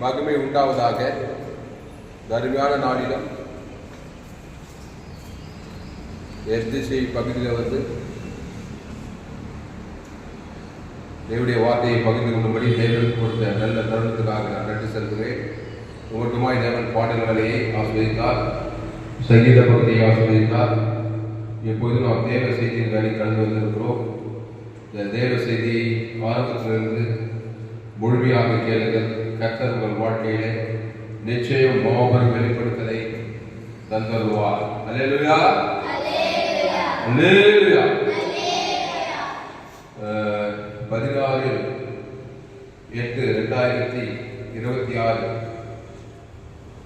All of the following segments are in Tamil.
மகிமை உண்டாவதாக. அருமையான நாளிலும் எஸ்டிசி பகுதியில் வந்து தேவனுடைய வார்த்தையை பகிர்ந்து கொள்ளும்படி தேவனுக்கு கொடுத்த நல்ல தருணத்துக்காக நான் நன்றி செலுத்துகிறேன். ஒவ்வொருமாய் தேவன் பாடல்களையே ஆஸ்வதித்தார், சங்கீத பகுதியை ஆஸ்வதித்தார். இப்போது நாம் தேவ செய்தியின் வேலை கடந்து வந்திருக்கிறோம். இந்த தேவ செய்தி ஆரம்பத்திலிருந்து முழுமையாக கேளுங்கள். கர்த்தர் உங்கள் வாழ்க்கையிலே நிச்சயம் மாபெரும் வெளிப்படுத்தலை தந்தருவார். அல்லேலூயா, அல்லேலூயா. 16/8/2026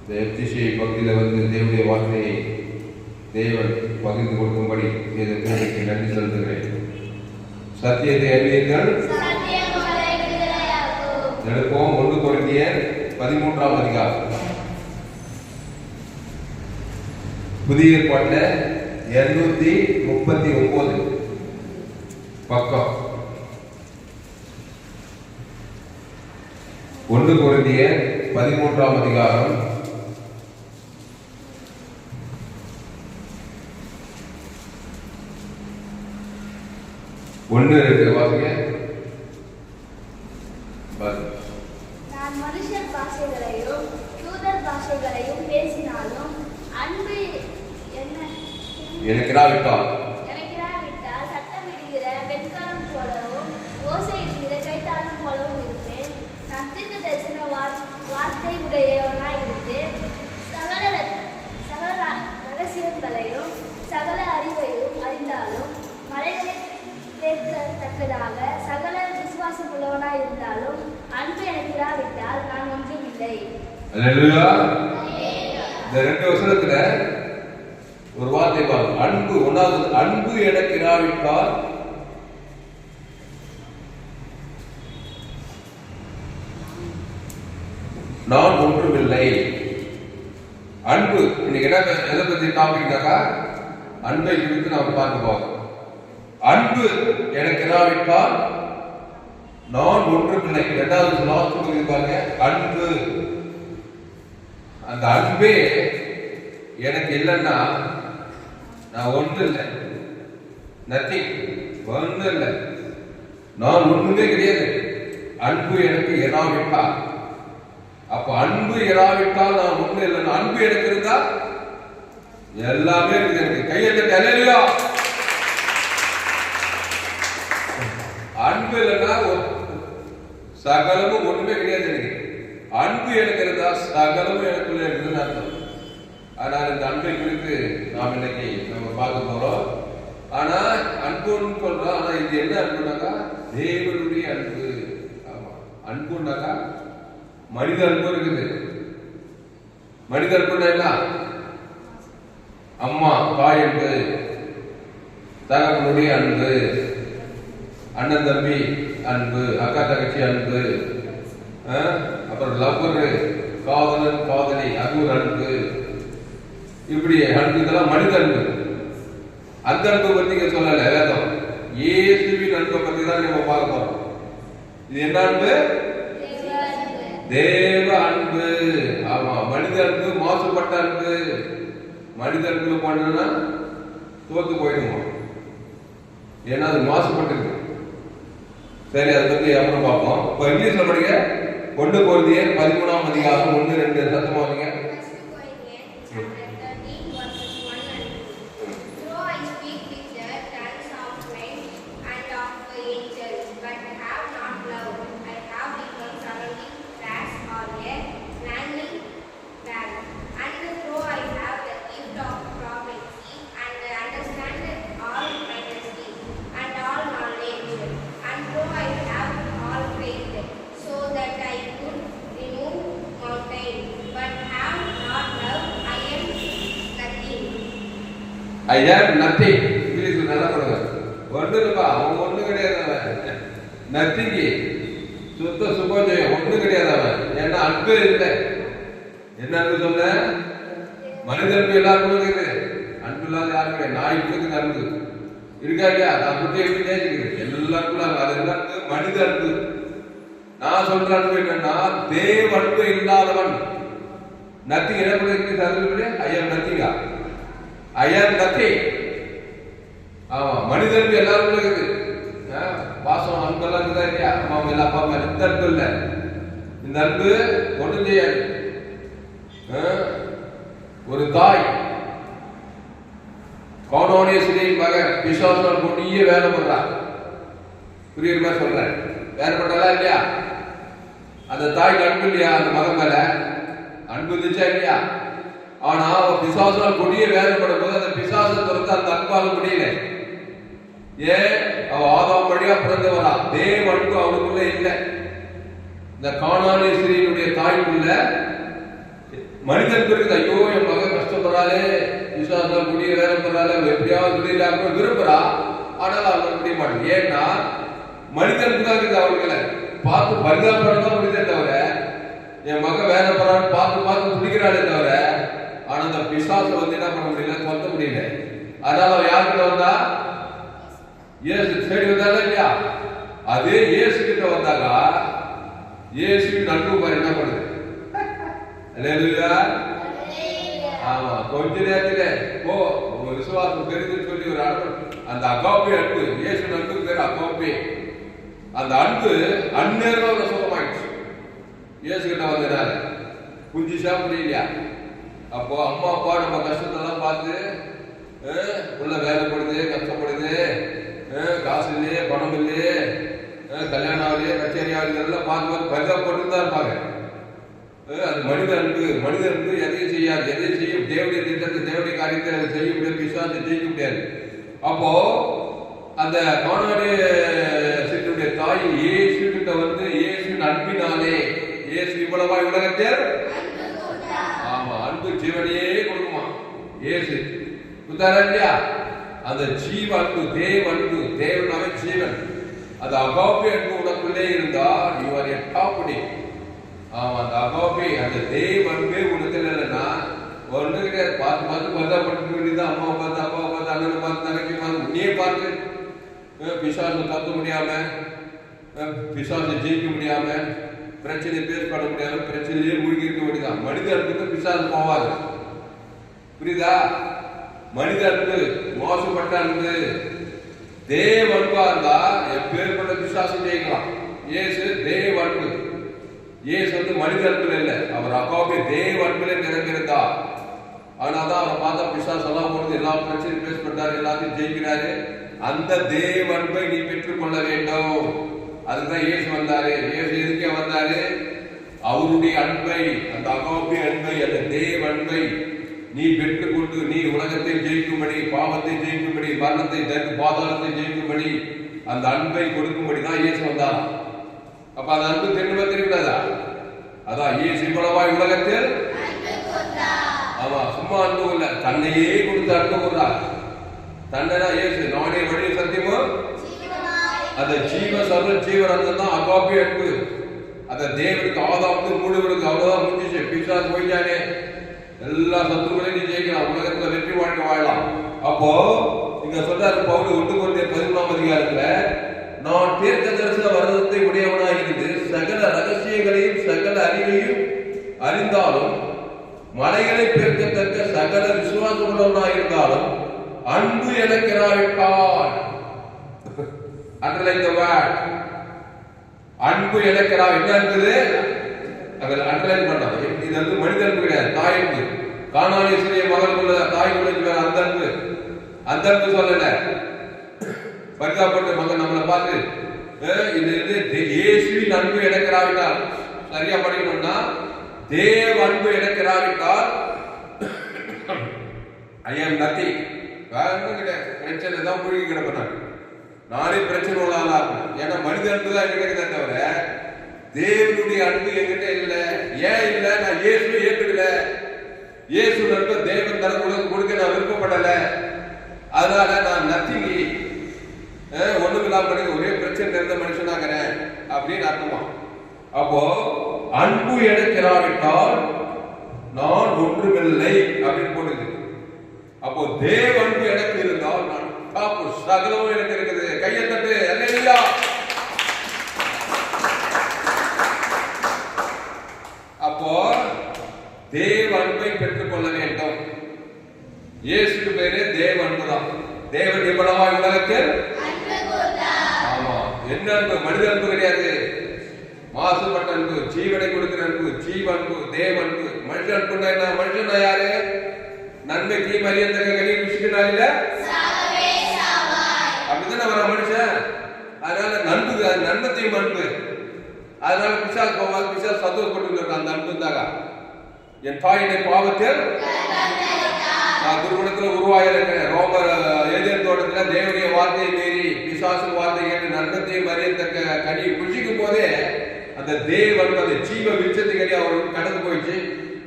இந்த எஃப்டிசி பகுதியில் வந்து தேவனுடைய வார்த்தையை தேவன் பகிர்ந்து கொடுக்கும்படி இதற்கு நன்றி செலுத்துகிறேன். சத்தியத்தை அறிவீர்கள், எடுப்போம். 1 கொரிந்தியர் 13ஆம் அதிகாரம், புதிய ஏற்பாட்டில் 239 பக்கம். 1 கொரிந்தியர் 13ஆம் அதிகாரம் 1-2 வாசிங்க. நான் மனுஷர் பாஷைகளையும் யூதர் பாஷைகளையும் பேசினாலும் அன்பு எனக்கிராவிட்டால் சத்தமிடுகிற வெண்கலம் போலவும் ஓசையிடுகிற கைத்தாளம் போலவும் இருப்பேன். நான் தீர்க்க தரிசன வார்த்தை உடையவனாய் இருப்பேன். சகல ரகசியங்களையும் சகல அறிவையும் அறிந்தாலும் மலைகளை கேட்கத்தக்கதாக சகல விசுவாசம் உள்ளவனாய் இருந்தாலும் அன்பு எனக்கு இராவிட்டால் நான் ஒன்றும் இல்லை. அல்லேலூயா. இந்த 2 வசனத்துல ஒரு வார்த்தை பாருங்க. அன்பு. ஒன்றாவது, அன்பு எனக்கு இராவிட்டால் நான் ஒன்றும் இல்லை. அன்பு. இன்னைக்கு என்ன எதை பத்தி டாபிக்னாக்கா அன்பை குறித்து நாம் பார்க்க போகிறோம். அன்பு எனக்கு இராவிட்டால் நான் ஒன்றும் இல்லை. 2வது லாஸ்ட் பாருங்க. அன்பு. அந்த அன்பே எனக்கு இல்லைன்னா நான் ஒன்றும் இல்லை. நத்திங். ஒன்றும் இல்லை. நான் ஒன்றுமே கிடையாது. அன்பு எனக்கு இராவிட்டால், அப்ப அன்பு இராவிட்டால் நான் ஒன்றும் இல்லைன்னா, அன்பு எனக்கு இருந்தா எல்லாமே இருக்குது. எனக்கு கையெழுத்து. அல்லேலூயா. அன்பு இல்லைன்னா சகலமும் ஒண்ணுமே கிடையாது. எனக்கு அன்பு எனக்கு இருந்தா சகலமும் எனக்குள்ள இருக்குதுன்னு அர்த்தம். ஆனால் இந்த அன்பை குறித்து நாம் இன்னைக்கு நம்ம பார்க்க போறோம். ஆனா அன்புன்னு சொல்றோம். ஆனா இது என்ன அன்புனாக்கா தேவனுடைய அன்பு. ஆமா, அன்புனாக்கா மனித அன்பு இருக்குது. மனித அன்புன்னா என்ன? அம்மா தாய் அன்பு, தகப்பனுடைய அன்பு, அண்ணன் தம்பி அன்பு, அக்கா தங்கச்சி அன்பு, அப்புறம் லவ்வர், காதலன் காதலி, அது ஒரு அன்பு. இப்படி அன்பு, இதெல்லாம் மனித அன்பு. அந்த அன்பை பத்தி சொல்லல வேதம். இயேசுவின் அன்பை பத்தி தான் நம்ம பார்க்க போறோம். இது என்ன அன்பு? தேவ அன்பு. ஆமா, மனித அன்பு மாசுபட்ட அன்பு. மனித அன்புல போனா தோத்து போயிடுவோம். ஏன்னா அது மாசுபட்டு. சரி, அதை பத்தி அப்புறம் பார்ப்போம். இப்ப இங்கிலீஷ்ல படிக்க 1 கொரிந்தியர் 13ஆம் அதிகாரம் 1-2 சத்தமா வாங்க. I have nothing. இங்கிலீஷ் நல்லா கொடுங்க. ஒண்ணு இல்லப்பா, அவன் ஒண்ணு கிடையாது. அவன் நத்திங். சுத்த சுபஜயம் ஒண்ணு கிடையாது அவன். ஏன்னா அன்பு இல்லை. என்ன அன்பு சொன்ன? மனித அன்பு எல்லாருக்கும் இருக்குது. அன்பு இல்லாத யாரும் கிடையாது. நாய்க்கு அன்பு இருக்கா இல்லையா? நான் குட்டி எப்படி நேசிக்கிறேன் எல்லாருக்கும். அது எல்லாருக்கும் மனித அன்பு. நான் சொல்ற அன்பு என்னன்னா, தேவ அன்பு இல்லாதவன் நத்திங். என்ன பண்ணுறது? ஐ ஆம் நத்திங்கா? ஐ ஆம் நத்திங். ஆமா, மனித அன்பு எல்லாருக்கும் இருக்குது. பாசம் அன்பெல்லாம் இருக்குதா இல்லையா? அம்மா மேல, அப்பா மேல. இந்த அன்பு இல்ல. இந்த அன்பு ஒன்றும் செய்யாது. ஒரு தாய் கௌனோனேஸ்வரியின் மகன் பிசாசால் கொடிய வேலை பண்றா. புரியுற மாதிரி சொல்றேன். வேலை பண்றதா இல்லையா? அந்த தாய்க்கு அன்பு இல்லையா? அந்த மகன் மேல அன்பு இருந்துச்சா இல்லையா? ஆனா அவன் பிசாசால் கொடிய வேலை பண்ணும் போது அந்த பிசாசை திறந்து அந்த அன்பால முடியல. ஏன்? அவ ஆதாம் வழியா பிறந்தவரா. தேவ அன்பு அவனுக்குள்ள இல்லை. இந்த கானானேஸ்வரியினுடைய தாய்க்குள்ள மனிதன் இருக்குது. ஐயோ, என் மகன் கஷ்டப்படுறாளே, விசுவாசம் முடிய வேலை பண்றாள், எப்படியாவது முடியல விரும்புறா. ஆனால் அவங்க முடிய மாட்டேன். ஏன்னா மனிதனுக்கு தான் இருக்குது. அவர்களை பார்த்து பரிதாபப்பட தான் முடியுதே தவிர, என் மகன் வேலை பண்றான்னு பார்த்து பிடிக்கிறாளே தவிர, ஆனா அந்த பிசாசை வந்து என்ன பண்ண முடியல, சொல்ல முடியல. அதனால அவன் யாருக்கிட்ட வந்தா? இயேசு தேடி வந்தாலும் இல்லையா? அதே இயேசு கிட்ட வந்தாங்க. இயேசுவின் அன்பு பாரு என்ன பண்ணுது. ஆமா, கொஞ்ச நேரத்துல விசுவாசம் பெருதுன்னு சொல்லி ஒரு அன்பு, அந்த அகாப்பே அன்பு, இயேசு அன்பு பேரு அகாப்பே. அந்த அன்பு அந்நேரம் சுகமாயிடுச்சு. இயேசு கிட்ட வந்தனால குஞ்சு சாப்பிட இல்லையா? அப்போ அம்மா அப்பா நம்ம கஷ்டத்தெல்லாம் பார்த்து, உள்ள வேலைப்படுது, கஷ்டப்படுது, காசு இல்லையே, பணம் இல்லையே, கல்யாணம் ஆகலையே, கச்சேரி ஆகுது, எல்லாம் பார்த்து பரிதாபப்பட்டு தான் இருப்பாங்க. அது மனித அன்பு. மனித அன்பு எதையும் செய்யாது. எதையும் செய்யும் தேவடைய திட்டத்தை, தேவடைய காரியத்தை அதை செய்ய முடியாது. பிசாசை ஜெயிக்க முடியாது. அப்போ அந்த கானானேஸ்வரியுடைய தாய் இயேசு கிட்ட வந்து இயேசுவின் அன்பினாலே, இயேசு இவ்வளவாய் உலகத்தில், ஆமா, அன்பு ஜீவனையே கொடுக்குமா இயேசு குத்தாரா இல்லையா? அந்த ஜீவ அன்பு, தேவ அன்பு, தேவனாவே ஜீவன். அந்த அகாப்பே அன்பு உனக்குள்ளே இருந்தா you are a top name. ஆமா, அந்த அகாப்பே, அந்த தேவ அன்பே உனக்கு இல்லைன்னா ஒண்ணு கிடையாது. பார்த்து பரிதாபப்பட்டு வேண்டியதான். அம்மாவை பார்த்து, அப்பாவை பார்த்து, அண்ணனை பார்த்து, தங்கச்சி பார்த்து, உன்னையே பார்த்து பிசாசை தப்ப முடியாம, பிசாசை ஜெயிக்க முடியாம, பிரச்சனை பேஸ் பண்ண முடியாம, பிரச்சனையே மூழ்கி இருக்க வேண்டியதான். மனித அன்புக்கு பிசாசு போவாது. புரியுதா? மனித அன்பு மோசப்பட்ட அன்பு. தேவ அன்பா இருந்தா எப்பேற்பட்ட பிசாசம் ஜெயிக்கலாம். இயேசு தேவ அன்பு. இயேசு வந்து மனித அன்புல இல்ல, அவர் அப்பாவே தேவ அன்புல நிறைந்திருந்தா. ஆனாதான் அவரை பார்த்தா பிசாசு எல்லாம் போடுது, எல்லா பிரச்சனையும் பேஸ் பண்றாரு, எல்லாத்தையும் ஜெயிக்கிறாரு. அந்த தேவ அன்பை நீ பெற்றுக் கொள்ள வேண்டும். அதுதான் இயேசு வந்தாரு. இயேசு எதுக்கே வந்தாரு? அவருடைய அன்பை, அந்த அகாப்பே அன்பை, அந்த தேவ அன்பை நீ பெற்றுக்கொண்டு நீ உலகத்தை ஜெயிக்கும்படி, பாவத்தை ஜெயிக்கும்படி, மரணத்தை, பாதாளத்தை ஜெயிக்கும்படி அந்த அன்பை கொடுக்கும்படி தான் இயேசு வந்தார். அப்ப அந்த அன்பு தெரிவிடாதா? அதான் இயேசு இவ்வளவாய் உலகத்தில், ஆமா, சும்மா அன்பு இல்ல, தன்னையே கொடுத்து அன்பு கொடுத்தார். தன்னை இயேசு நானே வழி சத்தியமும் அந்த ஜீவ சர்வ ஜீவன் தான் அகாப்பே அன்பு. அந்த தேவனுக்கு, ஆதாமுக்கு, மூடுவனுக்கு அவ்வளவுதான் முடிஞ்சிச்சு. பிசாசு போயிட்டானே, எல்லா சத்துருக்களையும் நீ ஜெயிக்கலாம், உலகத்துல வெற்றி வாழ்க்கை வாழலாம். அப்போ இங்க சொல்றாரு பவுல் 1 கொரிந்தியர் 11ஆம் அதிகாரத்துல, நான் தீர்க்க தரிசன வரதத்தை உடையவனாய் இருந்து சகல ரகசியங்களையும் சகல அறிவையும் அறிந்தாலும், மலைகளை பெருக்கத்தக்க சகல விசுவாசமுள்ளவனாய் இருந்தாலும், அன்பு எனக்கு இராவிட்டால், அண்டர்லைன் தி வேர்ட், அன்பு எனக்கு என்ன இருக்குது அண்டர்லைன் பண்றாங்க. இது வந்து மனித அன்பு கிடையாது, தாய் அன்பு. கானானேஸ்வரிய மகனுக்குள்ள தாய்க்குள்ள அந்த அன்பு, அந்த அன்பு சொல்லல. பரிதாபப்பட்ட மகன் நம்மளை பார்த்து இது இயேசுவின் அன்பு எனக்கு இராவிட்டால், சரியா படிக்கணும்னா தேவ அன்பு எனக்கு இராவிட்டால் ஐ ஆம் நத்திங். வேற ஒன்றும் கிடையாது. பிரச்சனை தான் மூழ்கி கிடப்பேன். நானே பிரச்சனை உள்ளாளா இருக்கும். ஏன்னா மனித அன்பு தான் கிடைக்கிறதே தவிர தேவனுடைய அன்பு என்கிட்ட இல்லை. ஏன் இல்லை? நான் இயேசுவை ஏற்றுக்கல. இயேசு அன்பு தேவன் தர கொடுக்க நான் விருப்பப்படல. அதனால நான் நத்திங், ஒண்ணுமில்லாம ஒரே பிரச்சனை இருந்த மனுஷனாகிறேன் அப்படின்னு அர்த்தமா. அப்போ அன்பு எனக்கு இராவிட்டால் நான் ஒன்றுமில்லை அப்படின்னு போடுது. அப்போ தேவ அன்பு எனக்கு இருந்தால் நான் சகலமும் எனக்கு இருக்குது. கையை தட்டு அல்லேலூயா. தேவ அன்பை பெற்றுக் கொள்ள வேண்டும். இயேசுக்கு பேரு தேவ அன்புதான். தேவன் எவ்வளவாய் உலகத்தில் ஆமா என்ன அன்பு? மனித அன்பு கிடையாது, மாசுபட்ட அன்பு, ஜீவனை கொடுக்கிற அன்பு, ஜீவ அன்பு, தேவ அன்பு. மனுஷ அன்புன்னா என்ன? மனுஷன் யாரு? நன்மை தீமை அறியத்தக்க கனி ருசிக்கினால அப்படித்தானே வர மனுஷன். அதனால நன்மை தீமை அன்பு. அதனால பிசாசு போவாங்க, பிசாசு சந்தோஷப்பட்டு அந்த அன்பு இருந்தாங்க. என் தாயினை பாவத்தில் நான் துர்குணத்துல உருவாயிருக்கிறேன். ரோமர் ஏதேன் தோட்டத்துல தேவனுடைய வார்த்தையை மீறி பிசாசு வார்த்தை கேட்டு நன்மத்தையும் அறியத்தக்க கனியை புஷிக்கும் போதே அந்த தேவன் அந்த ஜீவ விருட்சத்தை கனி அவருக்கு கடந்து போயிடுச்சு.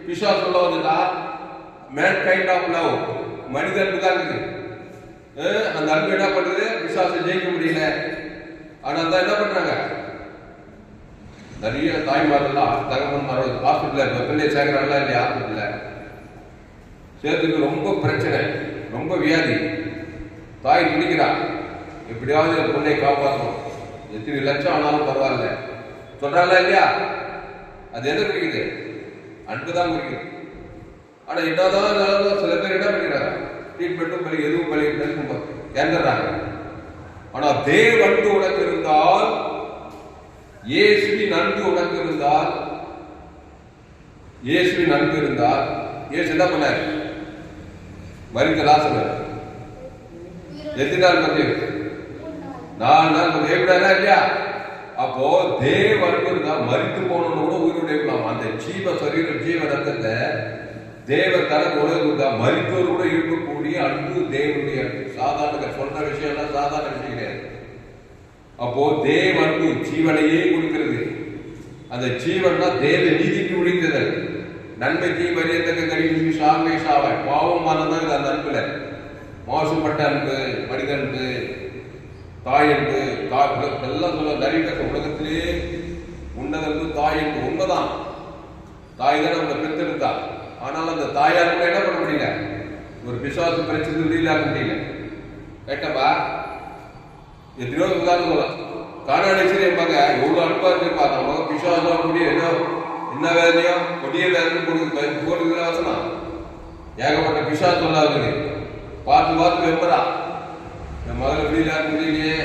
பிசாசு சொல்ல வந்துட்டா மேன் கைண்ட் ஆஃப் லவ், மனித அன்பு தான் இருக்குது. அந்த அன்பு என்ன பண்றது? பிசாசை ஜெயிக்க முடியல. ஆனா தான் என்ன பண்றாங்க? நிறைய தாய்மாரெல்லாம் தகவல் ஹாஸ்பிட்டல் பிள்ளை சேர்க்கிறாங்களா இல்லையா? ஹாஸ்பிட்டல்ல சேர்த்துக்கு ரொம்ப பிரச்சனை, ரொம்ப வியாதி. தாய் துடிக்கிறா, எப்படியாவது பிள்ளையை காப்பாற்றணும், எத்தனை லட்சம் ஆனாலும் பரவாயில்ல சொல்றாங்களா இல்லையா? அது எதை குறிக்குது? அன்பு தான் குறிக்குது. ஆனா என்னதான் சில பேர் என்ன பண்ணிக்கிறாங்க? ட்ரீட்மெண்ட்டும் பலி, எதுவும் பலி இறந்துடுறாங்க. ஆனா தேவ அன்பு உனக்கு இருந்தால், இயேசுவின் அன்பு உனக்கு இருந்தால், இயேசுவின் அன்பு இருந்தால், இயேசு என்ன பண்ணாரு? மரித்த லாசர் எத்தனை நாள் மத்திய? 4 நாள் மத்திய இல்லையா? அப்போ தேவ அன்பு இருந்தா மரித்து போனோம்னு கூட உயிரோட இருக்கலாம். அந்த ஜீவ சரீரம் ஜீவ ரத்தத்தை தேவ தனக்கு உலக மரித்தோர் கூட இருக்கக்கூடிய அன்பு தேவனுடைய அன்பு. சாதாரண சொல்ற விஷயம் எல்லாம் சாதாரண விஷயம் கிடையாது. அப்போ தேவ அன்பு ஜீவனையே கொடுக்கிறது. அந்த ஜீவன் தான் தேவ நீதிக்கு உழைத்தது. நன்மை தீமை அறியத்தக்க கனி சாவை சாவாய் பாவமானதான் இது. அந்த அன்புல மாசுபட்ட அன்பு, மனித அன்பு, தாய் அன்பு, எல்லாம் சொல்ல நிறைய உலகத்திலே உன்னத அன்பு தாய் அன்பு. உண்மைதான், தாய் தான் நம்மளை பெற்றெடுத்தா. ஆனால் அந்த தாயார் கூட என்ன பண்ண முடியல? ஒரு பிசாசு பிரச்சனை இல்லாத முடியல. கேட்டப்பா எத்தனையோ உதாரணம் சொல்லலாம். காணாடிச்சு இருப்பாங்க, எவ்வளவு அன்பா இருப்பா. நம்ம பிசாசம் முடிய என்ன வேலையோ கொடிய வேலை போடுகிற வசனம் ஏகப்பட்ட பிசாசு சொல்லாது. பார்த்து பார்த்து வெப்பரா என் மகள் எப்படி முடியலையே.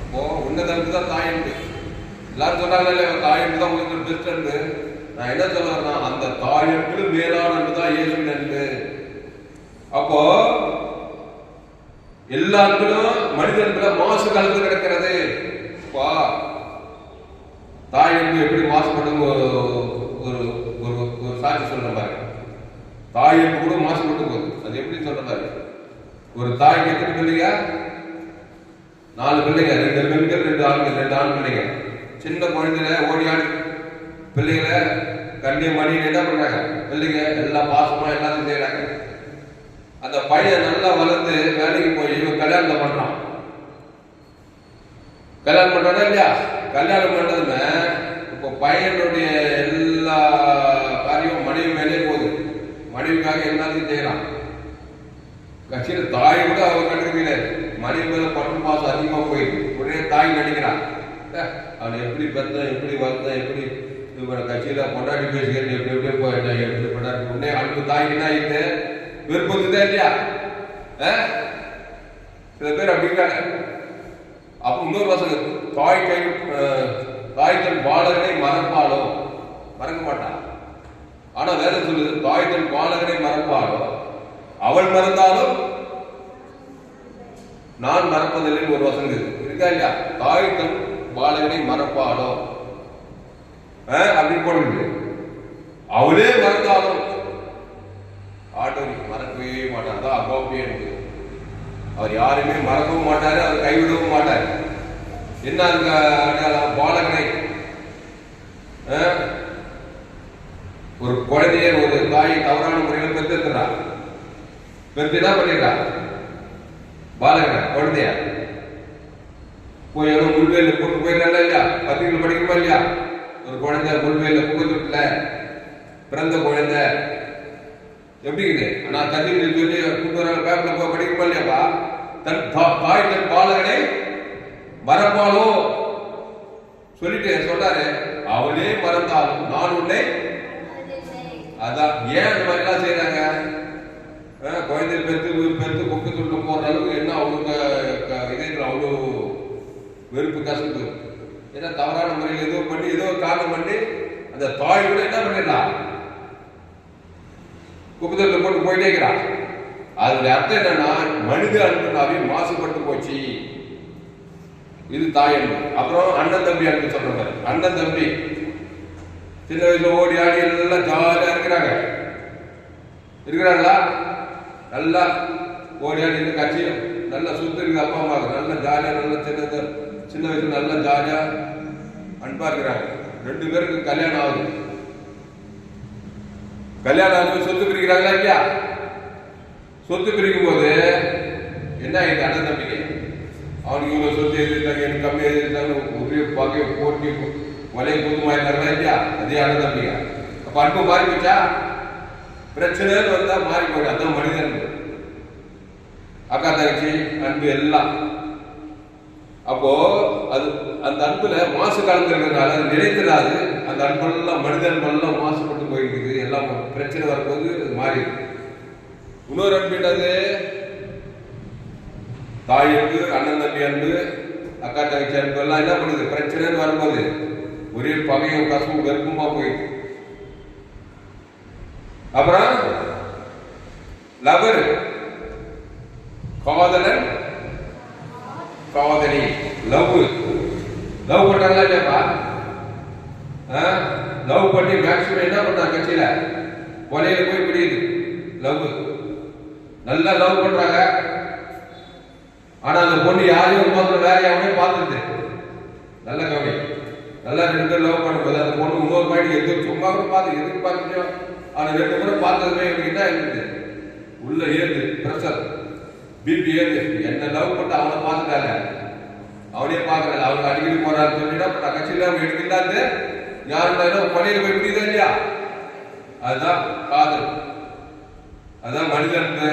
அப்போ உன்னதற்கு தான் தாய் அன்பு. எல்லாரும் சொன்னாங்க தாய் அன்பு தான் உங்களுக்கு பெஸ்ட் அன்பு. நான் என்ன சொல்றேன்னா, அந்த தாய் அன்பு மேலான அன்பு தான் இயேசுவின் அன்பு. அப்போ எல்லா அன்பிலும் மனித அன்புல மாசு கலந்து கிடக்கிறது. தாய் அன்பு எப்படி மாசுபடும் ஒரு சாட்சி சொல்ற மாதிரி, தாய் அன்பு கூட மாசுபட்டு போகுது. அது எப்படி சொல்ற மாதிரி? ஒரு தாய்க்கு எத்தனை பிள்ளைங்க? 4 பிள்ளைங்க, 2 பெண்கள் 2 ஆண்கள், 2 ஆண் பிள்ளைங்க. சின்ன குழந்தைல ஓடியாடி பிள்ளைகளை கண்ணிய மணி என்ன பண்றாங்க? பிள்ளைங்க எல்லாம் பாசமா எல்லாத்தையும் செய்யறாங்க. அந்த பையன் நல்லா வளர்ந்து வேலைக்கு போய் இவன் கல்யாணம் பண்றான். கல்யாணம் பண்றானா இல்லையா? கல்யாணம் பண்ணதுமே இப்போ பையனுடைய எல்லா காரியமும் மனைவி மேலே போகுது. மனைவிக்காக எல்லாத்தையும் செய்யறான். கட்சியில் தாய் கூட அவர் கண்டுக்கிறார். மனைவி மேல பட்டு பாசம் அதிகமா போயிருக்கு. உடனே தாய் நடிக்கிறான், அவனை எப்படி பெற்ற, எப்படி வளர்த்த, எப்படி கட்சியில கொண்டாடி பேசுகிறேன், எப்படி எப்படியே போயிட்டேன், எப்படி கொண்டாடி. உடனே அன்பு தாய்க்கு என்ன ஆயிட்டு விருப்பத்துதான் இல்லையா? சில பேர் அப்படிங்கிறாங்க. அப்ப இன்னொரு வாசகம், தாய் தன் பாலகனை மறப்பாளோ, மறக்க மாட்டான். ஆனா வேற சொல்லுது, தாய் தன் பாலகனை மறப்பாளோ, அவள் மறந்தாலும் நான் மறப்பதில்லை. ஒரு வசனம் இருக்கா இல்லையா? தாய் தன் பாலகனை மறப்பாளோ அப்படி போடுது. அவளே மறந்தாலும் ஆண்டவர் மறக்கவே மாட்டார். தான் அகோபியே இருக்கு. அவர் யாருமே மறக்கவும் மாட்டாரு, அவர் கைவிடவும் மாட்டார். என்ன அடையாளம்? பாலகனை, ஒரு குழந்தைய ஒரு தாயை தவறான முறையில் பெற்றுறார். பெற்று என்ன பண்ணிடுறா? பாலகனை குழந்தைய போய் எவ்வளோ முள்வேல போட்டு போயிடலாம் இல்லையா? பத்திரிகை படிக்குமா இல்லையா? ஒரு குழந்தை முள்வேல புகழ்ந்துட்டுல பிறந்த குழந்தை எப்படி இருக்குது? ஆனா தண்ணி சொல்லி கூட்டு வராங்க, பேப்பர்ல போய் படிக்குமா இல்லையாப்பா? தன் தாய் தன் பாலகனை அதான் ஏன் அந்த மாதிரி எல்லாம் செய்யறாங்க? குழந்தை பெற்று குப்பை தொட்டு போற அளவுக்கு என்ன அவங்களுக்கு இதயத்துல அவ்வளோ வெறுப்பு கசப்பு. ஏன்னா தவறான முறையில் ஏதோ பண்ணி ஏதோ காரணம் பண்ணி அந்த தாய் கூட என்ன பண்ணிடலாம், குப்பை தொட்டில் போட்டு போயிட்டே இருக்கிறான். அதுல அர்த்தம் என்னன்னா மனித அன்புனாவே மாசுபட்டு போச்சு. இது தாய் அன்பு. அப்புறம் அண்ணன் தம்பி அன்பு சொல்றாங்க. அண்ணன் தம்பி சின்ன வயசுல ஓடி ஆடி எல்லாம் ஜாலியா இருக்கிறாங்களா? நல்லா ஓடி ஆடி கட்சியும் நல்லா சுத்தி இருக்குது. அப்பா அம்மாவுக்கு நல்லா ஜாலியா நல்லா சின்ன வயசுல நல்லா ஜாலியா அன்பா இருக்கிறாங்க. 2 பேருக்கு கல்யாணம் ஆகுது. கல்யாணம் ஆகுது சொத்து பிரிக்கிறாங்களா இல்லையா? சொத்து பிரிக்கும் போது என்ன ஆயிடுது? அண்ணன் தம்பிக்கு அவனுக்கு இவ்வளவு சொத்து எழுதிட்டாங்க, எனக்கு கம்மி எழுதிட்டாங்க, ஒரே பகையை போட்டி வலையை கூத்துமாயிருந்தாங்களா இல்லையா? அதே அண்ணன் தம்பிங்க. அப்ப அன்பு மாறி போச்சா? பிரச்சனைன்னு வந்தா மாறி போயிடும். அதான் மனித அன்பு. அக்கா தங்கச்சி அன்பு எல்லாம். அப்போ அது அந்த அன்புல மாசு கலந்துருக்கிறதுனால அது நிலைத்திடாது. அந்த அன்பெல்லாம் மனித அன்பெல்லாம் மாசுபட்டு போயிருக்குது. எல்லாம் பிரச்சனை வரும்போது அது மாறி. இன்னொரு அன்பு என்னது? தாய் அன்பு, அண்ணன் தம்பி அன்பு, அக்கா தங்கச்சி அன்பு எல்லாம் என்ன பண்ணுது? பிரச்சனைன்னு வரும்போது ஒரே பகையும் கசமும் வெறுப்புமா போயிடுது. அப்புறம் லவர், காதலன், காதலி, லவ் பண்றாங்களா இல்லையாப்பா? லவ் பண்ணி மேக்சிமம் என்ன பண்றாங்க? கட்சியில கொலையில போய் பிடிக்குது. லவ் நல்லா லவ் பண்றாங்க. ஆனா அந்த பொண்ணு யாரையும் பார்த்து வேற யாரையும் பார்த்துருது. நல்ல கவனி. நல்லா 2 பேர் லவ் பண்ணும்போது அந்த பொண்ணு இன்னொரு பாயிண்ட் எதுவும் சும்மா கூட பார்த்து எதுக்கு பார்த்துச்சோ ஆனா 2 முறை பார்த்ததுமே இவனுக்கு என்ன இருக்குது? உள்ள ஏது பிரஷர், பிபி ஏது. என்ன லவ் பண்ண அவனை பார்த்துட்டாங்க, அவனே பார்க்கல. அவங்க அடிக்கடி போறாரு சொல்லிட்டா கட்சியில அவங்க எடுக்கலாது யாரும் பணியில போய் முடியுதா இல்லையா? அதுதான் காதல். அதான் மனிதன்பு.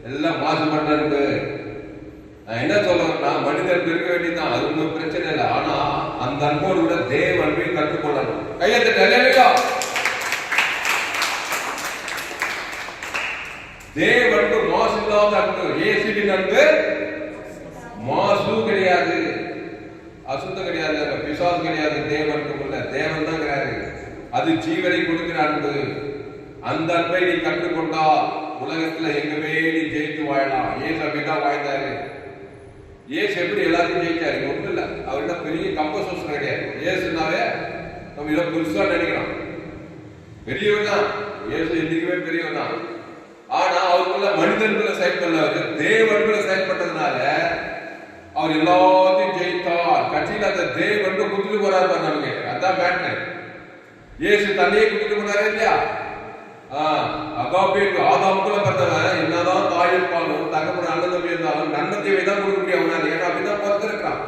எல்லாம் மாசுபட்ட அன்பு. நான் என்ன சொல்றேன்னா மனிதன் இருக்க வேண்டியதுதான். அது ஒன்றும் பிரச்சனை இல்லை. ஆனா அந்த அன்போடு கூட தேவ அன்பை கற்றுக்கொள்ளணும். கையெழுத்து தேவ அன்பு மாசு இல்லாத அன்பு. இயேசுவின் அன்பு மாசு கிடையாது, அசுத்தம் கிடையாது, பிசாசு கிடையாது. தேவ அன்புக்குள்ள தேவன் தான் கிடையாது. அது ஜீவனை கொடுக்கிற அன்பு. அந்த அன்பை நீ கற்றுக்கொண்டா உலகத்துல எங்கவே நீ ஜெயித்து வாழலாம். ஏசு அப்படிதான் வாழ்ந்தாரு. ஏசு எப்படி எல்லாத்தையும் ஜெயிச்சாரு? ஒன்றும் இல்லை. அவர்கிட்ட பெரிய கம்பசோசம் கிடையாது. ஏசுனாவே நம்ம இதை பெருசா நினைக்கிறோம். பெரியவர் தான் ஏசு, என்னைக்குமே பெரியவர் தான். ஆனா அவருக்குள்ள மனிதன்களை செயல்படல, தேவன்களை செயல்பட்டதுனால அவர் எல்லாத்தையும் ஜெயித்தார். கட்சியில் அந்த தேவன் குத்துட்டு போறாரு நமக்கு. அதான் மேட்டர். ஏசு தண்ணியை குத்துட்டு போனாரு இல்லையா? அகாபேக்கு ஆதாமுக்குள்ள பிறந்தவன் என்னதான் தாய் இருப்பாலும் தகப்பன அண்ணன் தம்பி இருந்தாலும் நன்மத்தை தான் கொடுக்க முடியும் அவனால. ஏன்னா அப்படிதான் பிறந்திருக்கான்.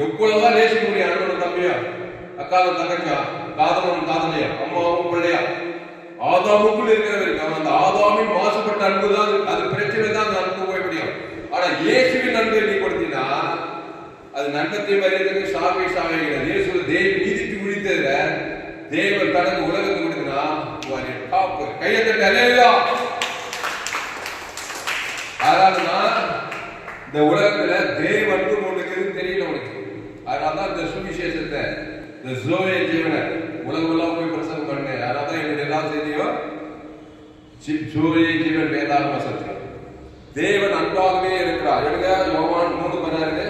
எவ்வளவுதான் நேசிக்க முடியும் அண்ணனும் தம்பியா, அக்காவும் தங்கச்சா, காதலனும் காதலையா, அம்மாவும் பிள்ளையா. ஆதாமுக்குள்ள இருக்கிறவருக்கு அவன் அந்த ஆதாமின் மாசுபட்ட அன்பு தான். அது பிரச்சனை தான் அந்த அன்பு போய் முடியும். ஆனா இயேசுவின் அன்பு நீ கொடுத்தீங்கன்னா அது நன்மத்தை மரியாதைக்கு சாவை சாவைகிறது. இயேசு தேவி நீதிக்கு முடித்ததுல தேவன் தனக்கு உலகத்துக்கு கொடுத்தனா கையை தட்டு அலையா. அதனாலதான் இந்த உலகத்துல தேவன் உனக்கு தெரியல உனக்கு. அதனாலதான் இந்த சுவிசேஷத்தை இந்த ஜோயே ஜீவனை உலகம் எல்லாம் போய் பிரசங்கம் பண்ணு. அதனாலதான் என்னுடைய எல்லா செய்தியும் ஜோயே ஜீவன் வேதாகம சத்தியம். தேவன் அன்பாகவே இருக்கிறார். எடுங்க யோவான் 3:16.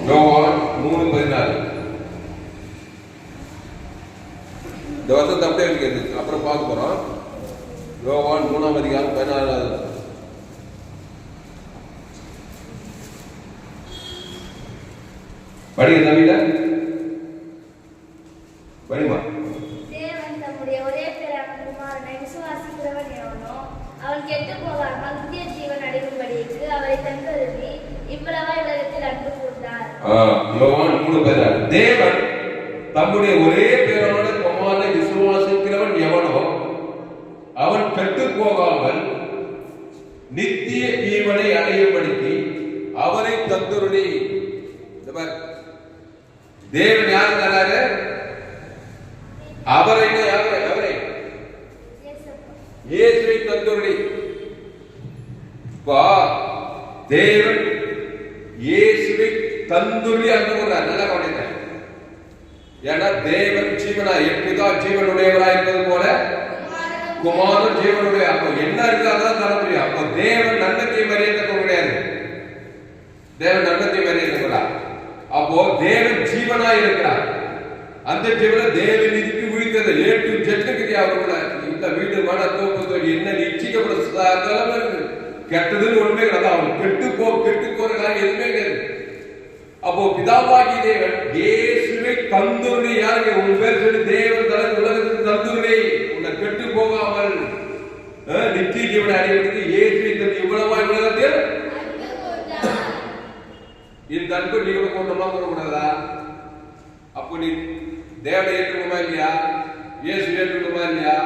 யோவான் 3:16. இந்த வருஷத்தை அப்படியே இருக்கிறது. அப்புறம் பார்க்க போறோம். யோவான் 3:16. படிங்க தமிழ படிமா. தேவன் தம்முடைய ஒரே பேரான குமாரனை விசுவாசிக்கிறவன் எவனோ அவன் கெட்டு போகாமல் நித்திய ஜீவன் அடையும்படிக்கு அவரை தந்தருளி இவ்வளவாய் உலகத்தில் அன்பு கூர்ந்தார். யோவான் 3:16. தேவன் தம்முடைய ஒரே பேரான குமாரனை விசுவாசிக்கிறவன் எவனோ அவன் கெட்டு போகாமல் நித்திய ஜீவனை அடையும்படிக்கு அவரை தந்தருளி. தேவன் யாரு தராரு? அவரை அவரை இயேசுவை தந்துள்ளி. தேவன் இயேசுவை தந்துள்ளி அனுப்புகிறார். நல்லா கவனிங்க. ஏன்னா தேவன் ஜீவனா எப்படிதா ஜீவனுடையவராய் இருப்பது போல குமாரன் ஜீவனுடைய. அப்போ என்ன இருக்காதான் தர முடியும். அப்போ தேவன் நன்மத்தை மறியத்தக்க கிடையாது. தேவன் நன்மத்தை மறியத்தக்கிறார். அப்போ தேவன் ஜீவனா இருக்கிறார். அந்த ஜீவன தேவன் இதுக்கு உயிர்த்தது ஏட்டு ஜெட்டுக்கு அவர்கள இந்த வீடு மன தோப்பு என்ன நிச்சயிக்கப்பட கெட்டதுன்னு ஒண்ணுமே கிடையாது. அவன் கெட்டு போற காரியம் எதுவுமே கிடையாது. அப்போ பிதாவாகி தேவன் இயேசுவை தந்துள்ளி. யாருக்கு உன் பேர் சொல்லி தேவன் தனது உலகத்துக்கு தந்துள்ளி. உன்னை கெட்டு போகாமல் நித்திய ஜீவனை அடைவதற்கு இயேசுவை தந்து இவ்வளவாய் உலகத்தில் இந்த அன்பு நீ கொண்டமா கூடாதா? அப்போ நீ தேவனை ஏற்றுக்கணுமா இல்லையா? இயேசு ஏற்றுக்கணுமா இல்லையா?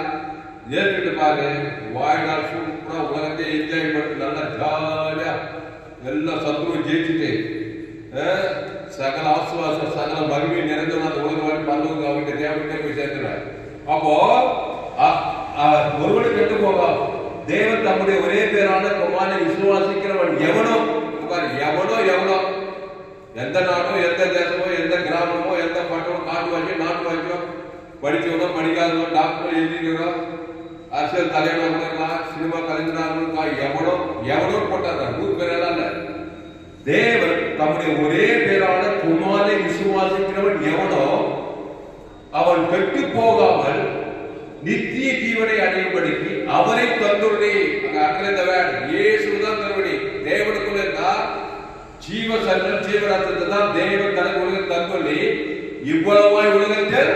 ஏற்றுக்கிட்டு பாரு. வாழ்நாள் சூப்பரா உலகத்தை என்ஜாய் பண்ணி நல்லா ஜாலியா எல்லா சத்துருவும் ஜெயிச்சுட்டு சகல ஆசுவாசம் சகல மகிமை நிறைந்தவன் அந்த உலக வாழ்க்கை பல்லவங்க அவங்க தேவன்கிட்ட போய் சேர்த்துறாரு. அப்போ ஒருவனுக்கு கெட்டு போகும். தேவன் தம்முடைய ஒரே பேரான குமாரனை விசுவாசிக்கிறவன் எவனோ எவனோ எந்த நாடோ எந்த தேசமோ எந்த கிராமமோ எந்த பட்டமோ காட்டு வாக்கியம் நாட்டு வாக்கியம் படிச்சவனோ படிக்காதவனோ டாக்டர் என்ஜினியரோ அரசியல் தலைவராக சினிமா கலைஞராக எவனோ போட்டாங்க. 100 பேரெல்லாம் இல்ல. தேவன் தம்முடைய ஒரே பேரான குமாரனை விசுவாசிக்கிறவன் எவனோ அவன் கெட்டு போகாமல் நித்திய ஜீவனை அடையும்படிக்கு அவரை தந்துள்ளி. அங்க அக்கறைந்தவன் இயேசுதான் தருவடி. தேவனுக்குள்ள இருந்தா ஜீவ சர்வம் ஜீவராத்திரத்தை தான் தேவன் தனக்கு உலகத்தை தந்துள்ளி இவ்வளவாய் உலகத்தில்.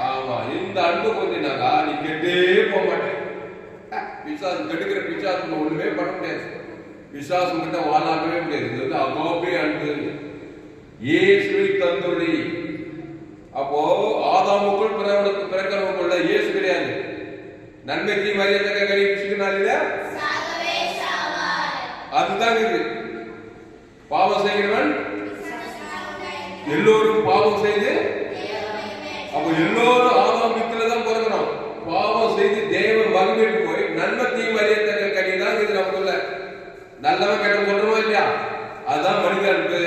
ஆமா, இந்த அன்பு கொண்டினாக்கா நீ கெட்டே போக மாட்டேன். விசுவாசம் கெடுக்கிற விசுவாசம் ஒண்ணுமே பண்ண முடியாது. விசுவாசம் கிட்ட வாழாகவே முடியாது. இது வந்து அகோபே அன்பு. இயேசுவை தந்துள்ளி. அப்போ ஆதாமுக்குள் பிறக்கிறவங்களுக்குள்ள இயேசு கிடையாது. நன்மைக்கு மரியாதை கழிவுனால அதுதான் இது. பாவம் செய்கிறவன் எல்லோரும் பாவம் செய்து, அப்போ எல்லோரும் ஆதாம் வித்துல தான் பிறக்கணும். பாவம் செய்து தேவன் மகிமைக்கு போய் நன்மைக்கு மரியாதை கழிவுதான் இது. நமக்குள்ள நல்லவன் கெட்ட சொல்றோமா இல்லையா? அதுதான் மனித அன்பு.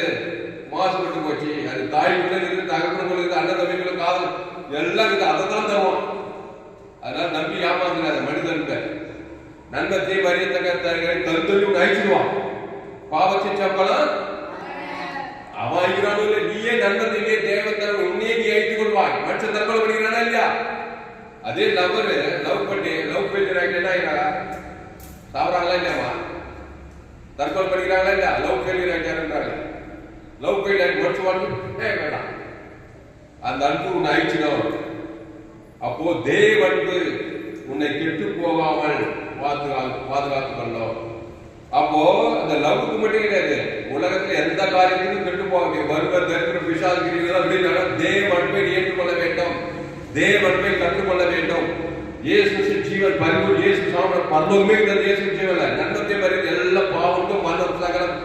மாசுபட்டு போச்சு. அது தாய்க்குள்ள இருக்குது, தகப்பனுக்குள்ள இருக்குது, அண்ணன் தம்பிக்குள்ள காதல் எல்லாம் இருக்குது. அதை தான் தருவான். அதனால நம்பி ஏமாந்துடாத மனித அன்பை. நன்மத்தை மரியத்தக்க தருத்தொழி அழிச்சிடுவான். பாவத்தை சம்பளம் அவன் அழிக்கிறானோ இல்லை, நீயே நன்மத்தையே தேவத்தர உன்னையே நீ அழித்துக் கொள்வாய். மனுஷன் தற்கொலை பண்ணிக்கிறானா இல்லையா? அதே லவ் பண்ணி லவ் ஃபெயிலியர் என்ன ஆகிறா? சாப்பிட்றாங்களா இல்லையாமா? தற்கொலை பண்ணிக்கிறாங்களா இல்லையா? லவ் ஃபெயிலியர் ஆகிட்டாருன்றாங்க. லவ் ஃபெயிலியர் மனுஷன் வாழ்க்கை வேண்டாம். அந்த அன்பு உன்னை அழிச்சிடும். அப்போ தேவன்பு உன்னை கெட்டு போகாமல் பாதுகாத்து கொள்ளும். அப்போ அந்த லவ்வுக்கு மட்டும் கிடையாது, உலகத்துல எந்த காரியத்துக்கும் கெட்டு போக வருவர் தரித்திர பிசாசுகிறீர்கள். தேவன்பை ஏற்றுக்கொள்ள வேண்டும், தேவன்பை கற்றுக்கொள்ள வேண்டும். இயேசு ஜீவன் பரிபூர்ண இயேசு சாப்பிட பரலோகமே இந்த இயேசு ஜீவன்ல நன்மத்தை மறித்து எல்லா பாவத்தும் மன்னம் சகலம்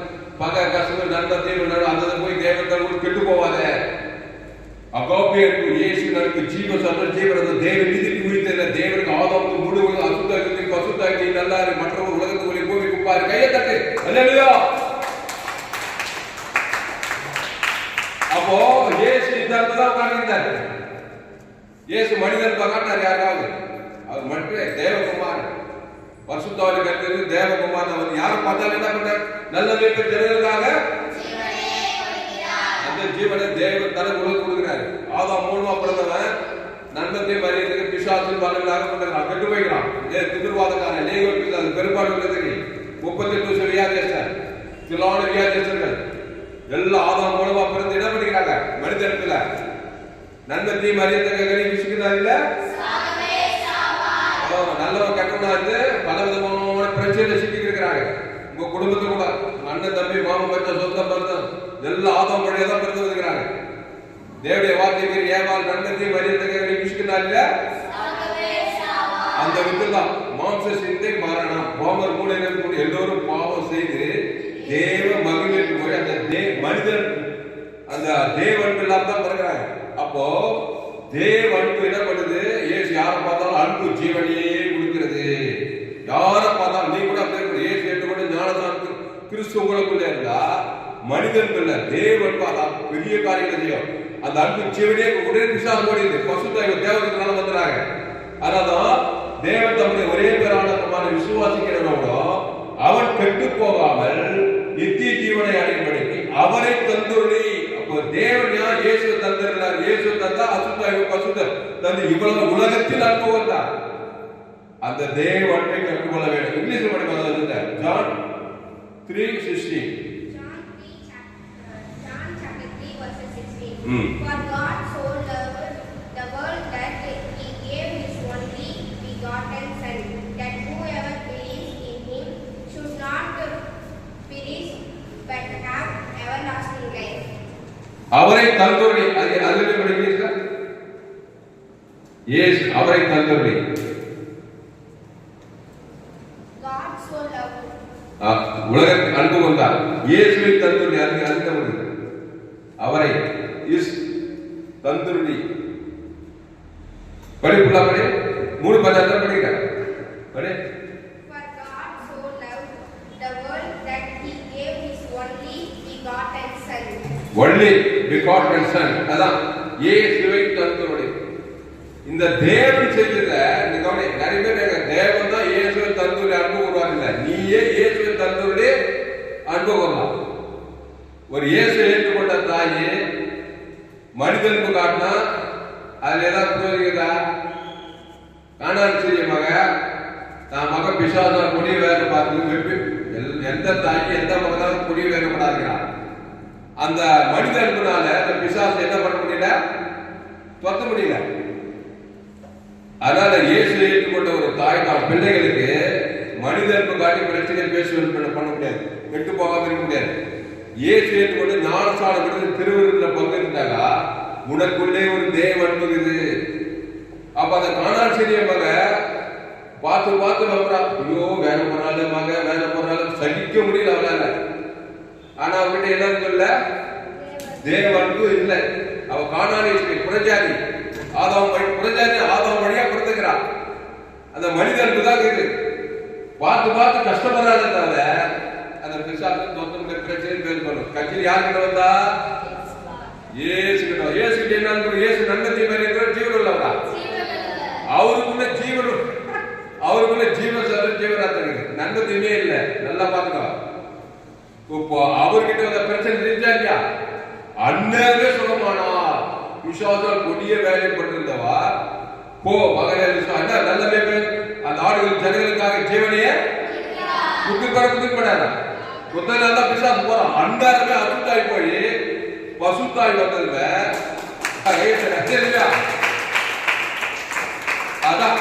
பக கசவு நன்மத்தை அந்த போய் தேவன் கெட்டு போவாத. அகோபியருக்கு இயேசு நமக்கு ஜீவ சம ஜீவன் தேவன் நீதிக்கு உயிர்த்தல. தேவனுக்கு ஆதாமுக்கு முழுவதும் அசுத்தாக்கி பசுத்தாக்கி நல்லா மற்றவர் உலகத்துக்குள்ளே பூமி குப்பாரு. கையை தட்டு. அல்லேலூயா. அப்போ இயேசு இந்த அர்த்தம் உட்கார்ந்திருந்தார். இயேசு மனிதன் காட்டினார் யாராவது? அவர் மட்டும் தேவகுமார் பரிசுத்தாவிலே கர்த்தர் தேவகுமார். அவர் யாரும் பார்த்தாலும் என்ன பண்ணார்? நல்ல மீட்பு ஜனங்களுக்காக அந்த ஜீவனை தேவன் தனக்கு உலக கொடுக்கிறார். ஆதாம் மூலமா பிறந்தவன் நன்மத்தை மரியாதை பிசாசு பலனாக கொண்டான். கெட்டு போய்கிறான். திமிர்வாதக்காரன் அது பெரும்பாடு உள்ளது. 38 வியாதியஸ்தர் சிலான வியாதியஸ்தர்கள் எல்லாம் ஆதாம் மூலமா பிறந்து என்ன பண்ணிக்கிறாங்க? மனிதத்துல நன்மத்தை மரியாதை விஷிக்கிறார் இல்ல. நல்லவன் கட்டணா இருந்து பல விதமான பிரச்சனையில சிக்கிட்டு இருக்கிறாங்க. உங்க குடும்பத்துல கூட அண்ணன் தம்பி மாமன் பச்சை சொந்தம் பந்தம் எல்லாம் ஆதாம் வழியா தான் பிறந்து வந்துக்கிறாங்க. தேவடைய வார்த்தைக்கு ஏவாள் நன்மத்தை மரியாதை விஷிக்கிறார் இல்ல. அந்த விதம்தான் மாம்ச சிந்தை மரணம். ரோமர் 3 எல்லோரும் பாவம் செய்து தேவ மகிமைக்கு போய் அந்த மனிதன் அந்த தேவன் எல்லாம் தான் பிறகுறாங்க. அப்போ தேவ மனிதன் தேவன் பெரிய காரியங்களை செய்யும். அந்த அன்பு ஜீவனே உடனே பிசாசு ஓடிது. பசுத்தாய் தேவதனால வந்துறாங்க. அதனால்தான் தேவன் தம்முடைய ஒரே பேரான குமாரனை விசுவாசிக்கிறவனோட அவன் கெட்டு போகாமல் நித்திய ஜீவனை அடையும்படிக்கு அவரை தந்துருளி. அப்போ தேவன் யார்? இயேசு தந்திருந்தார். இயேசு தந்தா அசுத்தாய் பசுத்த தந்து இவ்வளவு உலகத்தில் அன்பு வந்தார். அந்த தேவ அன்பை கற்றுக்கொள்ள வேண்டும். இங்கிலீஷ்ல படிப்பாங்க. John 3:16. John chapter 3 verse 16. For God so loved the world that he gave his only begotten Son, that whoever believes in him should not perish but have everlasting life. அவரை தந்தோடி அதில் படிக்கிறீர்களா? இயேசு அவரை தந்தோடி. God so loved உலகத்துக்கு அன்பு கொண்டார். இயேசுவை தந்தோடி அதிகம் அவரை இஸ் தந்தோடி படிப்புள்ள படி 3:10 படிக்கிறேன். படி. For God so loved the world that he gave his only begotten Son. only begotten Son. அதான் இயேசுவை தந்தோடி. இந்த தேவன் செய்தத இந்த கவனி நிறைய பேர் தேவன் தான் இயேசுவை தந்தோடி அன்பு கூறுவாங்க. நீயே இயேசுவை தந்தோடி அன்பு கூறலாம். ஒரு இயேசு ஏற்றுக்கொண்ட தாயே மனிதனுக்கு காட்டினா அதுல ஏதாவது புரியுதா? காணான் சிறிய மக தான் மக பிசாசா குடிய வேலை பார்த்து எந்த தாய்க்கு எந்த மகனாலும் குடிய வேலைப்படாதுங்கிறான். அந்த மனித அன்புனால அந்த பிசாசு என்ன பண்ண முடியல? தொத்த முடியல. அதனால இயேசு ஏற்றுக்கொண்ட ஒரு தாய் தான் பிள்ளைகளுக்கு மனித அன்பு காட்டி பிரச்சனை பேசுவது பண்ண முடியாது. கெட்டு போகாம இருக்க முடியாது. இயேசு ஏற்றுக்கொண்டு ஞானசானம் திருவிருந்தில பங்கெடுத்தாங்க. உனக்குள்ளே ஒரு தேவ அன்பு இருக்குது. அப்ப அந்த காணான் சிறிய மக பார்த்து பார்த்து நம்புறா. ஐயோ வேலை போனாலும் மக வேலை போனாலும் சகிக்க முடியல அவளால. ஆனா அவங்கிட்ட என்ன சொல்ல? தேவ அன்பு இல்லை. அவ காணானி புறஜாதி புறஜாதி ஆதாம் வழியா பிறந்துக்கிறான். அந்த மனித அன்பு தான் இருக்குது. பார்த்து பார்த்து கஷ்டப்படுறாங்க. தவிர அந்த பிசாசு தொத்தம் பிரச்சனை பேர் பண்ணும். கட்சியில் யாருக்கிட்ட வந்தா? இயேசு கிட்ட. இயேசு கிட்ட என்ன? இயேசு நன்மை இருக்கிற ஜீவன் உள்ளவரா? அவருக்குள்ள ஜீவன் ஜீவராத்தன் நன்மை தீமே இல்லை. நல்லா பாத்துக்கோ. இப்போ அவர்கிட்ட வந்த பிரச்சனை தெரிஞ்சா இல்லையா? அண்ணவே சுகமானா விசுவாசால் கொடிய வேலைப்பட்டிருந்தவா போ மகனே என்ன நல்ல மேய்ப்பன் அந்த ஆடுகள் ஜனங்களுக்காக ஜீவனையே குத்துப்படாத குத்தனால பிசாசு போறான். அண்டாருமே அசுத்தாய் போய் பசுத்தாய் வந்ததுமே அதான்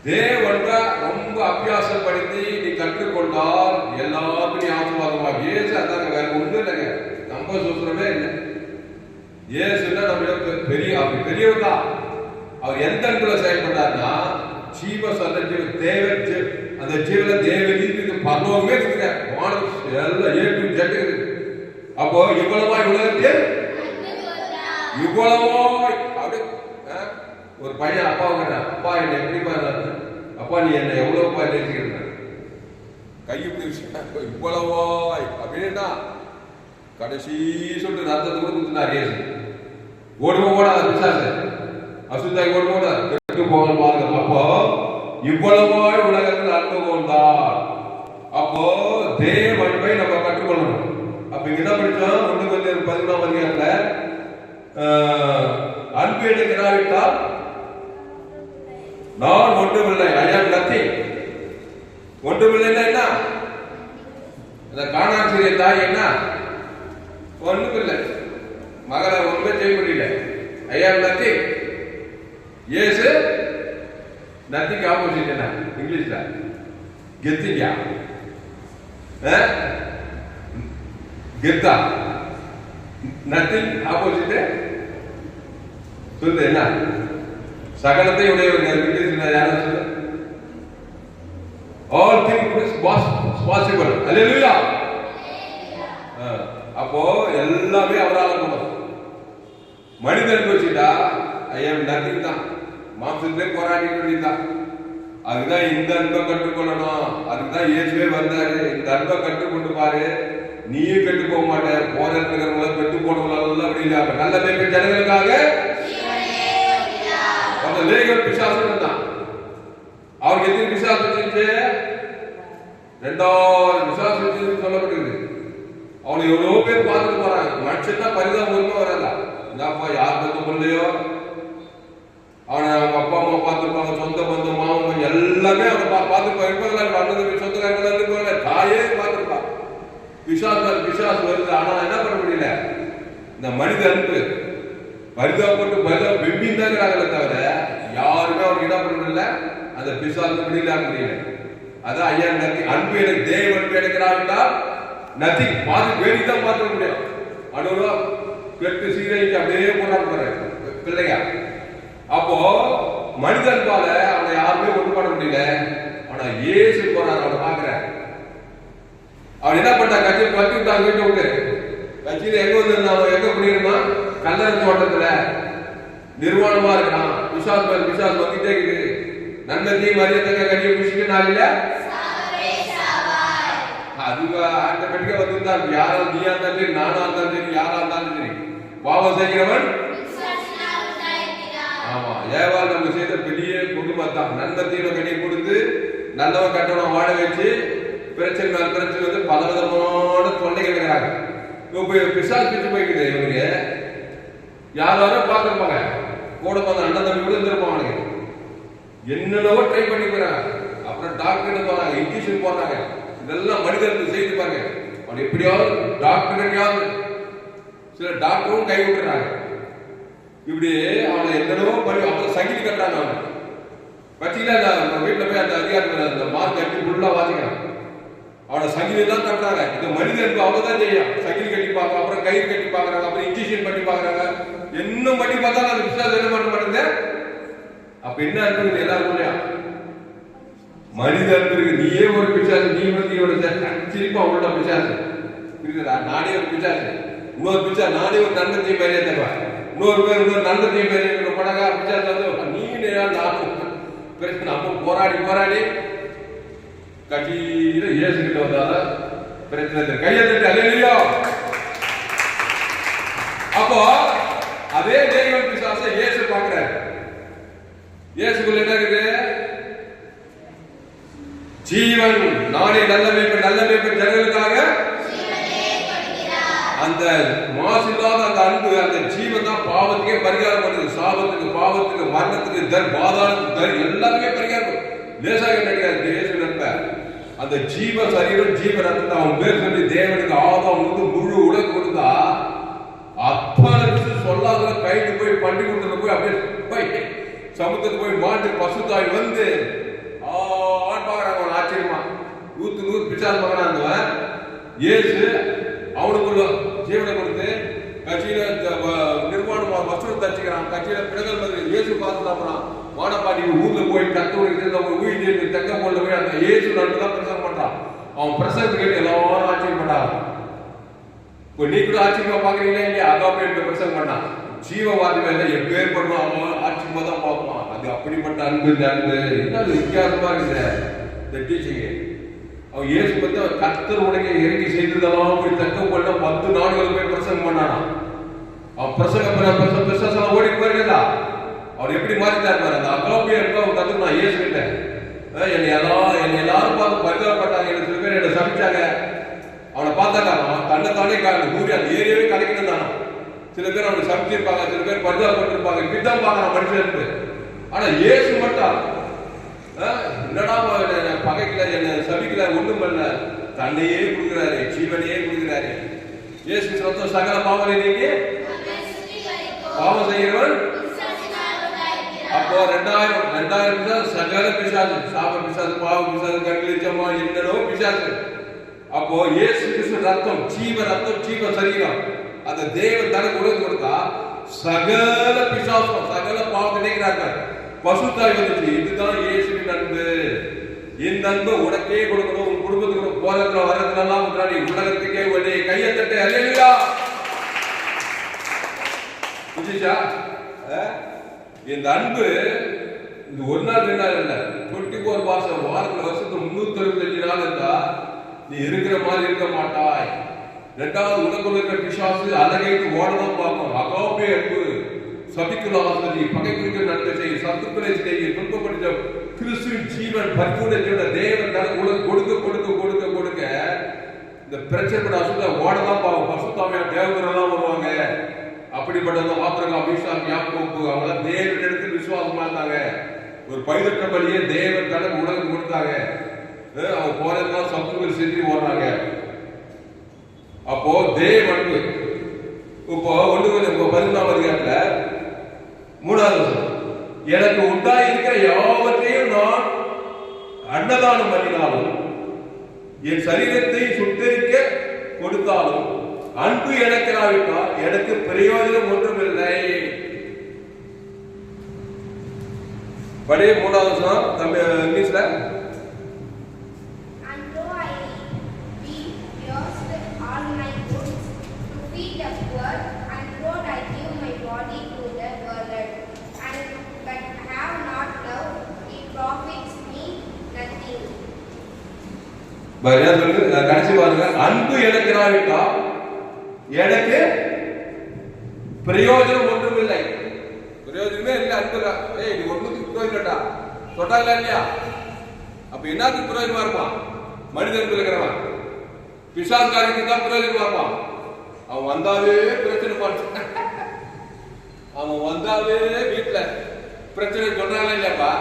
தேவன் ரொம்ப அபியாசம் படித்து நீ கற்றுக்கொண்டால் எல்லாருக்கும் நீ ஆசீர்வாதமாக. இயேசு அதாங்க, வேற ஒன்றும் இல்லைங்க. நம்ம சொல்றமே இல்லை. இயேசுன்னா நம்ம பெரியவர் தான். அவர் எந்த அன்புல செயல்பட்டார்னா ஜீவ சந்த தேவன் அந்த ஜீவன தேவ நீதி பரலோகமே இருக்குங்க. எல்லாம் ஏற்று ஜட்டு இருக்கு. அப்போ இவ்வளவாய் உலகத்தில் இவ்வளவாய் அப்படி ஒரு பையன் அப்பா அப்பா என்ன எப்படி பாரு அப்பா நீ என்ன எவ்வளவுப்பா நேசிக்கிறேன் கையெழுத்து விஷயம் இவ்வளவாய் அப்படின்னா கடைசி சொல்லிட்டு ரத்தத்தை கூட கொடுத்துனார் இயேசு. ஓடாத பிசாசு அசுத்தாய் ஓடாது கெட்டு போக பாருங்க. அப்போ இவ்வளவாய் உலகத்தில் அன்பு கொண்டார். அப்போ தேவ அன்பை நம்ம கற்றுக்கொள்ளணும். அப்ப இங்க என்ன படிச்சோம்? 1 அதிகாரத்துல அன்பு எடுக்கிறாவிட்டால் நான் ஒன்றுமில்லை. ஐ ஆம் நத்திங். ஒன்றுமில்லைன்னா என்ன? அந்த காணான் சிறிய தாய் என்ன? ஒன்றுமில்லை. மகளை ஒன்றுமே செய்ய முடியல. ஐ ஆம் நத்திங். இயேசு நத்திங் ஆப்போசிட் என்ன இங்கிலீஷ்ல? கெத்திங்கா கெத்தா நத்திங் ஆப்போசிட் சொல்லு என்ன? சகலத்தை உடைய யாரும் சொல்லு. All things possible. அல்லேலூயா. அப்போ எல்லாமே அவரால் கூடும். மனிதன் வச்சுட்டா ஐ ஆம் நத்திங் தான். மாம்சத்திலே போராடிட்டு தான். அதுதான் இந்த அன்பை கற்றுக்கொள்ளணும். அதுதான் இயேசுவே வந்தாரு. இந்த அன்பை கற்றுக்கொண்டு பாரு, நீயும் கெட்டு போக மாட்டேன். போன இருக்கிறவங்கள கெட்டு போனவங்கள அப்படி இல்ல. நல்ல மேய்ப்பன் ஜனங்களுக்காக அந்த லேகியோன் பிசாசு தான். அவருக்கு எத்தனை பிசாசு வச்சிருச்சு? 2000 பிசாசு வச்சிருந்து சொல்லப்பட்டிருக்கு. அவனை எவ்வளவு பேர் பார்த்துட்டு போறாங்க. மனுஷன் தான் பரிதாபமா வராதா? இந்தாப்பா யார் பந்த பிள்ளையோ அவனை அவங்க அப்பா அம்மா பார்த்துருப்பாங்க, சொந்த பந்தம் மாமன் எல்லாமே அவனை பார்த்துருப்பாங்க. அண்ணன் சொந்தக்காரங்க தாயே பார்த்துருப்பான். பிசாசு வருது. ஆனா என்ன பண்ண முடியல? இந்த மனித அன்பு பரிதாபப்பட்டு வெம்பின் தான் இருக்கிறாங்களே தவிர யாருமே அவனுக்கு என்ன பண்ண முடியல? அந்த பிசாசு முடியல முடியல. அதான் ஐயா அன்பு எனக்கு தேவ அன்பு எடுக்கிறாங்கடா நத்திங் பார்த்து வேடி தான் பார்த்துக்க முடியும். அனுரூபா பெற்று சீரைக்கு அப்படியே போறாங்க பிள்ளைங்க. அப்போ மனிதன் பால அவனை யாருமே ஒன்று பண்ண முடியல. ஆனா ஏசு போறாரு. அவனை பாக்குற அவன் என்ன பண்ணா? கட்சியை கட்டி விட்டாங்க. வீட்டை விட்டு கட்சியில எங்க வந்து எங்க பண்ணிருமா? கல்லறை தோட்டத்துல நிர்வாணமா இருக்கான். விசாஸ் வந்துட்டே இருக்குது. நன்மை மரியாதை கட்டியை பிடிச்சிட்டு நாளில அதுக்கு ஆட்டோமேட்டிக்கா வந்துதான். யாரா நீயா இருந்தாலும் சரி, நானா இருந்தாலும் சரி, யாரா இருந்தாலும் சரி, பாவம் செய்கிறவன். ஆமா, ஏவாள் நம்ம செய்த பெரிய குடும்பம் தான். நன்மத்தீன கட்டியை கொடுத்து நல்லவன் கட்டணம் வாழ வச்சு பிரச்சனை வந்து பல விதமான தொல்லைகள் இருக்கிறாங்க. இப்ப பிசாசு பிச்சு போய்க்குது. இவங்க யாரும் பார்த்துருப்பாங்க. கூட பார்த்த அண்ணன் தம்பி கூட இருந்திருப்பாங்க. என்னென்னவோ ட்ரை பண்ணி போறாங்க. அப்புறம் டாக்டர் போறாங்க, இன்ஜெக்ஷன் போடுறாங்க. இதெல்லாம் மனிதர்கள் செய்து பாருங்க. அவன் எப்படியாவது டாக்டர் சில டாக்டரும் கை விட்டுறாங்க. இப்படி அவனை என்னென்னவோ பண்ணி அப்புறம் சங்கிலி கட்டுறாங்க. அவன் பச்சீங்களா வீட்டுல போய் அந்த அதிகாரத்தில் அந்த மார்க் கட்டி ஃபுல்லா வாசிக்கிறான். அவனை சங்கிலி தான் கட்டுறாங்க. இந்த மனிதனுக்கு அவ்வளவுதான் செய்யும். சங்கிலி கட்டி பார்க்க, அப்புறம் கயிறு கட்டி பாக்குறாங்க, அப்புறம் இன்ஜெக்ஷன் பண்ணி பாக்குறாங்க. இன்னும் பண்ணி பார்த்தா அந்த விசுவாசம் என்ன பண்ண மாட்டேங்குது. அப்ப என்ன இருக்குது எல்லாருக்கும் இல்லையா? மனித அன்பு. நீயே ஒரு பிசாசு, நீ வந்து இவனோட சிரிப்பா அவனோட பிசாசு இருக்குதா? நானே ஒரு பிசாசு, இன்னொரு பிசா நானே ஒரு நன்மத்தையும் பெரிய தருவா, இன்னொரு பேர் இன்னொரு நன்மத்தையும் பெரிய படகா பிசாசு வந்து நீ நானும் பிரச்சனை. அப்போ போராடி கட்டியில இயேசுகிட்ட வந்தால பிரச்சனை கையெழுத்து அல்லையோ. அப்போ அதே தேவன் பிசாசை இயேசு பார்க்கிறார். இயேசுக்குள்ள என்ன இருக்குது? ஜீவன். நானே நல்ல மேய்ப்பன் ஜனங்களுக்காக அந்த மாசில்லாத அந்த அன்பு, அந்த ஜீவன் தான் பாவத்துக்கே பரிகாரம் பண்ணுது. சாபத்துக்கு, பாவத்துக்கு, மரணத்துக்கு, பாதாளத்துக்கு எல்லாத்துக்கே பரிகாரம். லேசாக நினைக்கிறார் இயேசு நட்ப. அந்த ஜீவ சரீரம், ஜீவ ரத்தத்தை அவன் பேர் சொல்லி தேவனுக்கு ஆதாம் வந்து முழு உலக கொடுத்தா அத்தனை விஷயம் சொல்லாத கைட்டு போய் பண்டி கொடுத்துல போய் அப்படியே போய் சமுத்திரத்துக்கு போய் மாட்டு பசுத்தாய் வந்து பாக்குறாங்க. ஆச்சரியமா 100 பிச்சால் மகனா இருந்தவன் இயேசு அவனுக்குள்ள ஜீவனை கொடுத்து கட்சியில நிர்வாணமா வசூல் தச்சுக்கிறான். கட்சியில பிறகு மாதிரி இயேசு பார்த்துதான் வானப்பாடி ஊர்ல போய் கத்தோடு ஊழியர் தெக்க போல போய் அந்த இயேசு நன்மை தான் பிரசங்கம் பண்றான். அவன் பிரசங்கத்தை கேட்டு எல்லாரும் ஆச்சரியப்பட்டாங்க. இப்போ நீ கூட ஆச்சரியமா பாக்குறீங்களா இல்லையா? அதான் போய் பிரசங்கம் பண்ணான். ஜீவவாதமே இல்லை, எப்பேர் பண்ணுவோம் அவன் ஆச்சரியமா தான் பார்ப்பான். அது அப்படிப்பட்ட அன்பு. அன்பு என்ன வித்தியாசமா இருக்குது இந்த டீச்சிங். அவன் இயேசு பத்தி அவன் கர்த்தர் உடனே இறங்கி செய்ததெல்லாம் போய் தக்க போல 10 நாடுகள் போய் பிரசங்கம் பண்ணானா. அவன் பிரசங்கம் பண்ண ஓடி போயிருக்கா. அவர் எப்படி மாறிட்டார் பாரு. அந்த அகாபியா இருக்க அவன் கத்துனா இயேசு கிட்ட என்னை எல்லாரும் பார்த்து பரிதாபப்பட்டாங்க. எனக்கு சில பேர் என்னை சமைச்சாங்க. அவனை பார்த்தாக்கா அவன் தன்னைத்தானே ஊறி அந்த ஏரியாவே கலைக்கணும் தானா. சில பேர் அவனை சமைச்சிருப்பாங்க, சில பேர் பரிதாபப்பட்டிருப்பாங்க. இப்படிதான் பார்க்கறான் மனுஷனுக்கு. ஆனா இயேசு மட்டும் என்னடா பகைக்கல, என்ன சபிக்கல, ஒண்ணும் பண்ணல, தன்னையே கொடுக்கிறாரு, ஜீவனையே கொடுக்கிறாரு. இயேசு சொந்த சகல பாவனை நீக்கி பாவம் செய்கிறவன். அப்போ 2000 சகல பிசாசு, சாப பிசாசு, பாவ பிசாசு, கண்களிச்சம்மா என்னடோ பிசாசு. அப்போ இயேசு கிறிஸ்து ரத்தம், ஜீவ ரத்தம், ஜீவ சரீரம், அந்த தேவன் தனக்கு உலகம் கொடுத்தா சகல பிசாசம், சகல பாவத்தை நீக்கிறார்கள். பசுத்தாய் வந்துச்சு. இதுதான் இயேசுவின் அன்பு. இந்த அன்பு உனக்கே கொடுக்கணும். உன் குடும்பத்துக்கு போறதுல வரதுலாம் முன்னாடி உலகத்துக்கே ஒரே கையை தட்டு அல்லேலூயா. புரியுதா? இந்த அன்பு இது ஒரு நாள் 2 நாள் இல்ல, 24 மாசம், வாரத்துல வருஷத்துக்கு 365 நாள் இருந்தா நீ இருக்கிற மாதிரி இருக்க மாட்டாய். இரண்டாவது, உனக்குள்ள இருக்கிற பிசாசு அழகைக்கு ஓடதான் பார்க்கும். அகாபே அன்பு, சபிக்குள்ள ஆசரி, பகை குறிக்க நன்மை செய்ய, சத்துக்களை செய்ய, துன்பப்படுத்த கிறிஸ்துவின் ஜீவன், பரிபூர்ண ஜீவன் தேவன் உனக்கு கொடுக்க கொடுக்க கொடுக்க கொடுக்க இந்த பிரச்சனை அசுத்த ஓடதான் பார்க்கும். பசுத்தாமையா தேவதெல்லாம் வருவாங்க. அப்படிப்பட்டதான் ஆபிரகாம், ஈசாக், யாக்கோபு அவங்களாம் தேவன் இடத்தில் விசுவாசமா இருந்தாங்க. ஒரு பைதற்ற பலியை தேவன் தனக்கு உலகம் கொடுத்தாங்க. அவங்க போறதுலாம் சத்துக்கள் செஞ்சு ஓடுறாங்க. அப்போ தேவ அன்பு. இப்போ 1 அதிகாரத்துல 3வது வசனம், எனக்கு உண்டாயிருக்கிற யாவற்றையும் நான் அன்னதானம் பண்ணினாலும் என் சரீரத்தை சுட்டரிக்க கொடுத்தாலும் அன்பு எனக்கு ஆவிட்டால் எனக்கு பிரயோஜனம் ஒன்றுமில்லை. பழைய 3வது வசனம் நம்ம இங்கிலீஷ்ல, கடைசி பாருங்க, அன்பு எனக்கு இராவிட்டால் எனக்கு பிரயோஜனம் ஒன்றுமில்லை. பிரயோஜனமே இல்லை அன்பு. இது ஒண்ணுக்கு பிரயோஜனட்டா தொட்டாங்களா இல்லையா? அப்ப என்னத்துக்கு பிரயோஜனமா இருப்பான்? மனிதனுக்கு இருக்கிறவன் பிசாசுக்காரனுக்கு தான் பிரயோஜனமா இருப்பான். அவன் வந்தாவே பிரச்சனை பண்ண, அவன் வந்தாவே வீட்டுல பிரச்சனை சொல்றாங்களா இல்லையாப்பா?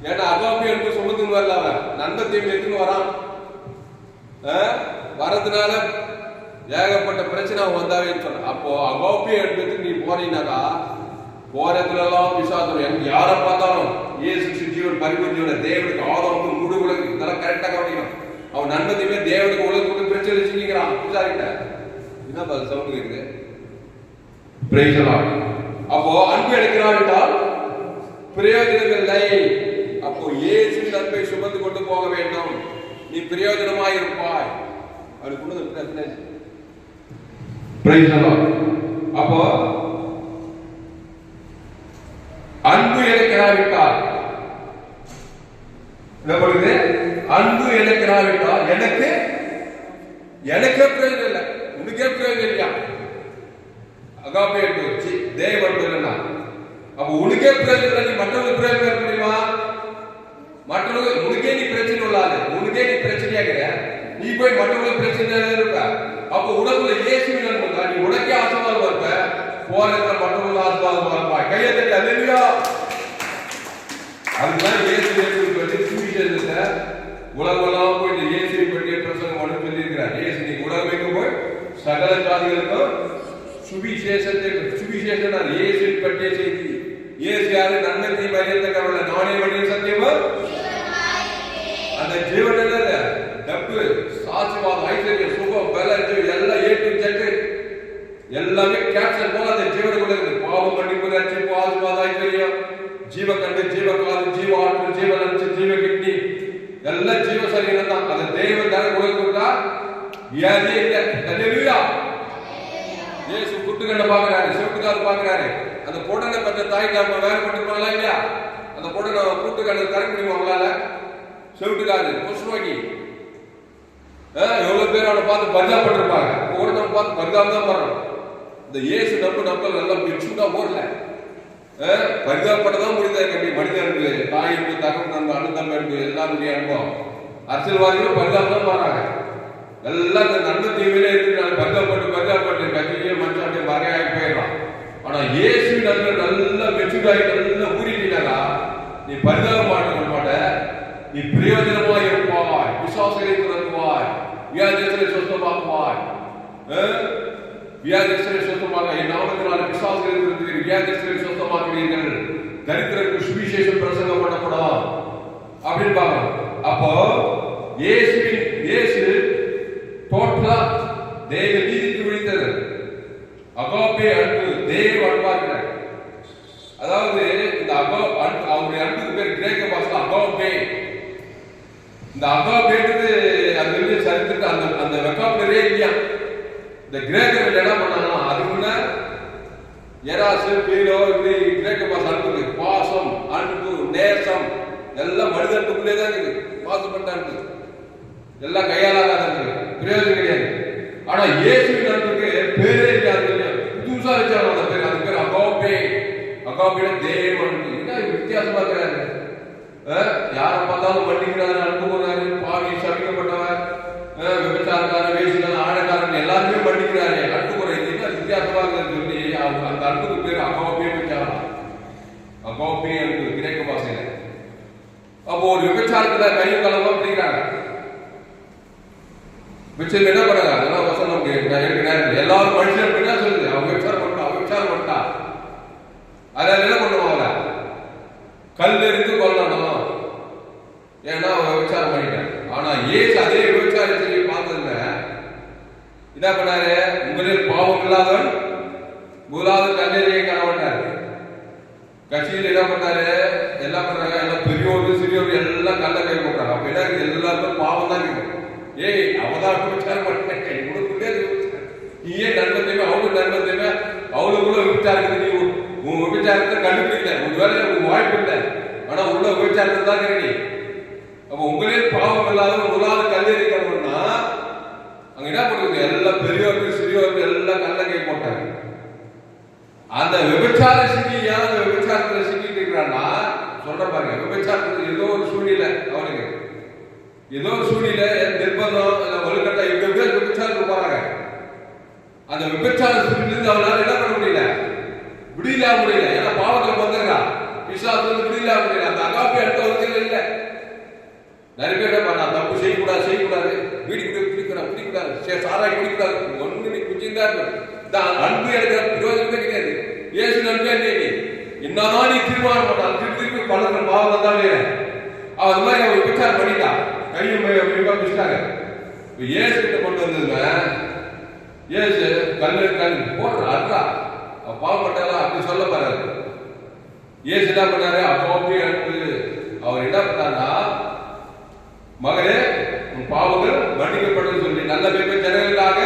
ஏன்னா அகாபி அன்பு சுமந்துன்னு வரல, அவன் நன்மத்தையும் எடுத்துன்னு வரான். வரதுனால ஏகப்பட்ட பிரச்சனை அவன் வந்தாவே சொன்ன. அப்போ அகாபி அன்புக்கு நீ போனீங்கன்னாக்கா போறதுல எல்லாம் பிசாசம் யாரை பார்த்தாலும் இயேசு ஜீவன், பரிபூர்ண ஜீவன், தேவனுக்கு ஆதாரம் முழு உலகம் இதெல்லாம் கரெக்டா கவனிக்கணும். அவன் நன்மத்தையுமே தேவனுக்கு உலகத்துக்கு பிரச்சனை செஞ்சுக்கிறான். பிசாரிட்ட என்ன சவுண்ட் கேக்குது? அப்போ அன்பு எடுக்கிறாவிட்டால் பிரயோஜனம் இல்லை. அப்போ இயேசுவின் அன்பை சுமந்து கொண்டு போக வேண்டும். நீ பிரயோஜனமாய் இருப்பாய். அப்போ அன்பு எடுக்கிறாவிட்டால் அன்பு எடுக்கிறாவிட்டால் எனக்கு எனக்கே பிரயோஜனம் இல்லை, உனக்கே பிரயோஜனம் இல்லையா? அகாபே அன்பு தேவ அன்பு இல்லைன்னா அப்ப உனக்கே பிரயோஜனம் இல்லை, நீ மற்றவங்களுக்கு பிரயோஜனம் இருக்க முடியுமா? மற்றவங்க உனக்கே நீ பிரச்சனை இல்லாது, உனக்கே நீ பிரச்சனையாகிற, நீ போய் மற்றவங்களுக்கு பிரச்சனை இருப்ப. அப்ப உனக்குள்ள இயேசுவின் அன்பு தான், நீ உனக்கே ஆசீர்வாதம் இருப்ப, போறதுல மற்றவங்களுக்கு ஆசீர்வாதம் இருப்பா. கையை தட்டி அல்லேலூயா. அதுதான் இயேசு பற்றி சுவிசேஷத்தை உலகெல்லாம் போய் இந்த இயேசுவை பற்றிய பிரசங்கம் ஒன்று சொல்லியிருக்கிறார். இயேசு நீ உலகம் போய் சகல ஜாதிகளுக்கும் சுவிசேஷத்தை, சுவிசேஷம் இயேசுவை பற்றிய செய்தி. இயேசு யாரு? நன்மை தீமை அறியத்தக்கவல்ல, நானே வழியும் சத்தியமும் அந்த ஜீவன் என்னது? டப்பு, ஆசீர்வாதம், ஐஸ்வர்யம், சுகம், பலம், எல்லாம் ஏற்று சென்று எல்லாமே கேப்சர் போல அந்த ஜீவனுக்குள்ள இருக்கு. பாவம், மன்னிப்பு, ரட்சிப்பு, ஆசீர்வாதம், ஐஸ்வர்யம், ஜீவ கண்டு, ஜீவ காது, ஜீவ ஆற்று, ஜீவ லட்சம், ஜீவ கிட்னி, எல்லாம் ஜீவ சரீரம் தான். அந்த தெய்வம் தானே கொடுத்தா வியாதியே இல்லை. அல்லேலூயா. இயேசு குட்டுக்கண்ணை பாக்குறாரு, சிவட்டுக்காது பாக்குறாரு. அந்த பொண்ணை பற்ற தாய்க்கு நம்ம வேலை பண்ணிருப்பாங்களா இல்லையா? அந்த பொண்ணை கூட்டுக்கண்ணை தர முடியுமா அவங்களால? சிவட்டுக்காது புஷ்வாக்கி எவ்வளவு பேர் அவனை பார்த்து பரிதாபப்பட்டிருப்பாங்க. கூட நம்ம பார்த்து பரிதாபம் தான் பண்றோம். இந்த இயேசு நம்பல் நல்லா பிச்சுட்டா போடல, பரிதாபப்பட்டதான் முடியுதா? கண்டி மனிதனுக்கு தாய் அன்பு, தகவல் நம்ப, அனுதம் அன்பு, எல்லாருடைய அனுபவம். அரசியல்வாதிகளும் பரிதாபம் தான் பாருங்க. எல்லாம் இந்த நன்மை தீவிலே இருக்கு, பரிதாபப்பட்டு கட்சியே மனுஷாட்டை மறையாகி போயிடலாம். ஆனா இயேசு நல்ல நல்லா மெச்சூர்டாகி நல்லா ஊறிட்டா நீ பரிதாபம் மாட்ட, நீ பிரயோஜனமாய் இருப்பாய், விசுவாசத்தை துறக்குவாய், வியாதியத்தை சொந்தமாக்குவாய். வியாதியத்தை சொந்தமாக என் நாமத்தினால விசுவாசத்தை வியாதியத்தை சொந்தமாக்குவீர்கள், தரித்திரருக்கு சுவிசேஷம் பிரசங்கம் பண்ணப்படும் அப்படின்னு பாருங்க. அப்போ இயேசு டோட்டலா தேவ நீதிக்கு விழித்தது. அகாபே அன்பு, தேவ அன்பாகிறார். அதாவது இந்த அவருடைய அன்புக்கு பேர் கிரேக்க பாஷையில அகாபே. இந்த அகாபேன்றது அது வந்து சரித்திட்டு அந்த வெக்காபுலரே இல்லையா? இந்த கிரேக்கர்கள் என்ன பண்ணாங்கன்னா அதுக்கு முன்ன எராசு, பீலோ, இப்படி கிரேக்க பாஷை அன்புக்கு பாசம், அன்பு, எல்லாம் மனித அன்புக்குள்ளே தான் இருக்குது. மாசுபட்ட அன்பு எல்லாம் கையாளாத அன்பு, பிரயோஜனம் கிடையாது. ஆனா இயேசுவின் அன்புக்கு பேரே இருக்காது. புதுசா வச்சாங்க அந்த பேர். அது பேர் அகாபே. அகாபேனா தேவ அன்பு. என்ன வித்தியாசமா இருக்கிறாரு. யாரை பார்த்தாலும் மன்னிக்கிறாரு, அன்பு போறாரு, பாவி சபிக்கப்பட்டவர், விபச்சாரக்காரன், வேசிக்காரன், ஆழக்காரன் எல்லாருமே மன்னிக்கிறாரு, அன்பு குறையுது. என்ன வித்தியாசமா இருக்குன்னு சொல்லி அந்த அன்புக்கு பேர் அகாபே வச்சாங்க. அகாபே அன்பு கிரேக்க பாஷையில. அப்போ ஒரு விபச்சாரத்துல கையும் காலமா பிடிக்கிறாங்க. விபச்சாரம் என்ன பண்ணாங்க? அதெல்லாம் வசனம் எல்லாரும் மனுஷன் என்ன சொல்லுது? அவங்க விபச்சாரம் பண்ணிட்டா, விபச்சாரம் பண்ணிட்டா. அதனால என்ன பண்ணுவாங்க? கல் எறிந்து கொல்லணும். ஏன்னா அவன் விபச்சாரம் பண்ணிட்டான். ஆனா ஏசு அதே விபச்சாரம் செய்ய பார்த்ததுல என்ன பண்ணாரு? உங்களில் பாவம் இல்லாதவன் முதலாவது கல்லெறியை கணவனாரு. கட்சியில் என்ன பண்ணாரு? எல்லாம் பண்றாங்க, எல்லாம் பெரியோர்கள் சிறியோர்கள் எல்லாம் கல்ல கை போடுறாங்க. அப்ப என்ன எல்லாருக்கும் பாவம் தான் இருக்கும். ஏய் அவதான் விபச்சாரம் பண்ணிட்டேன், உனக்குள்ளே நீ ஏன் நண்பன் தேவை, அவனுக்கு நண்பன் தேவை, அவனுக்குள்ள விபச்சாரம் நீ உன் விபச்சாரத்தை கண்டுபிடிக்கல, ஒருவேளை உங்க வாய்ப்பு இல்லை, ஆனா உள்ள விபச்சாரத்தை தான் கிடையாது. அப்ப உங்களே பாவம் இல்லாத முதலாவது கல்லெறிக்கணும்னா அங்க என்ன பண்ணுறது? எல்லாம் பெரியோர்கள் சிறியோர்கள் எல்லாம் கல்ல கை போட்டாங்க. அந்த விபச்சார சிக்கி ஏன் அந்த விபச்சாரத்துல சிக்கிட்டு இருக்கிறான்னா சொல்ற பாருங்க. விபச்சாரத்துல ஏதோ ஒரு சூழ்நிலை, அவனுக்கு ஏதோ ஒரு சூழ்நிலை, நிர்பந்தம், வலுக்கட்டா இப்படி விபச்சாரத்துக்கு போறாங்க. அந்த விபச்சார சூழ்நிலை அவனால என்ன பண்ண முடியல, முடியல. ஏன்னா பாவத்துல வந்துடுறான், பிசாசு முடியல. அந்த அகாபே அடுத்த ஒரு இல்லை. நிறைய பேர் என்ன பண்ணா, தப்பு செய்யக்கூடாது, வீடு பிடிக்கூடாது, சாராய் குடிக்கூடாது, ஒன்று நீ குச்சிந்தா இருக்கும். அன்பு எடுக்கிற பிரயோஜனமே கிடையாது. ஏசு நன்பே நீ என்னதான் நீ தீர்மானம் பண்ணால் திருப்பி பல பாவம் தான் வேற. அது மாதிரி அவன் விபச்சாரம் பண்ணிட்டான், கையும் பிடிச்சிட்டாங்க. ஏசு கிட்ட கொண்டு வந்ததுங்க, ஏசு கல் போடுற அட்ரா பாவம் பண்ணாலும் அப்படி சொல்ல பாரு. ஏசு என்ன பண்ணாரு? அப்போ அன்பு. அவர் என்ன பண்ணாருன்னா, மகளே உன் பாவங்கள் மன்னிக்கப்படும் சொல்லி நல்ல பேர் ஜனங்களுக்காக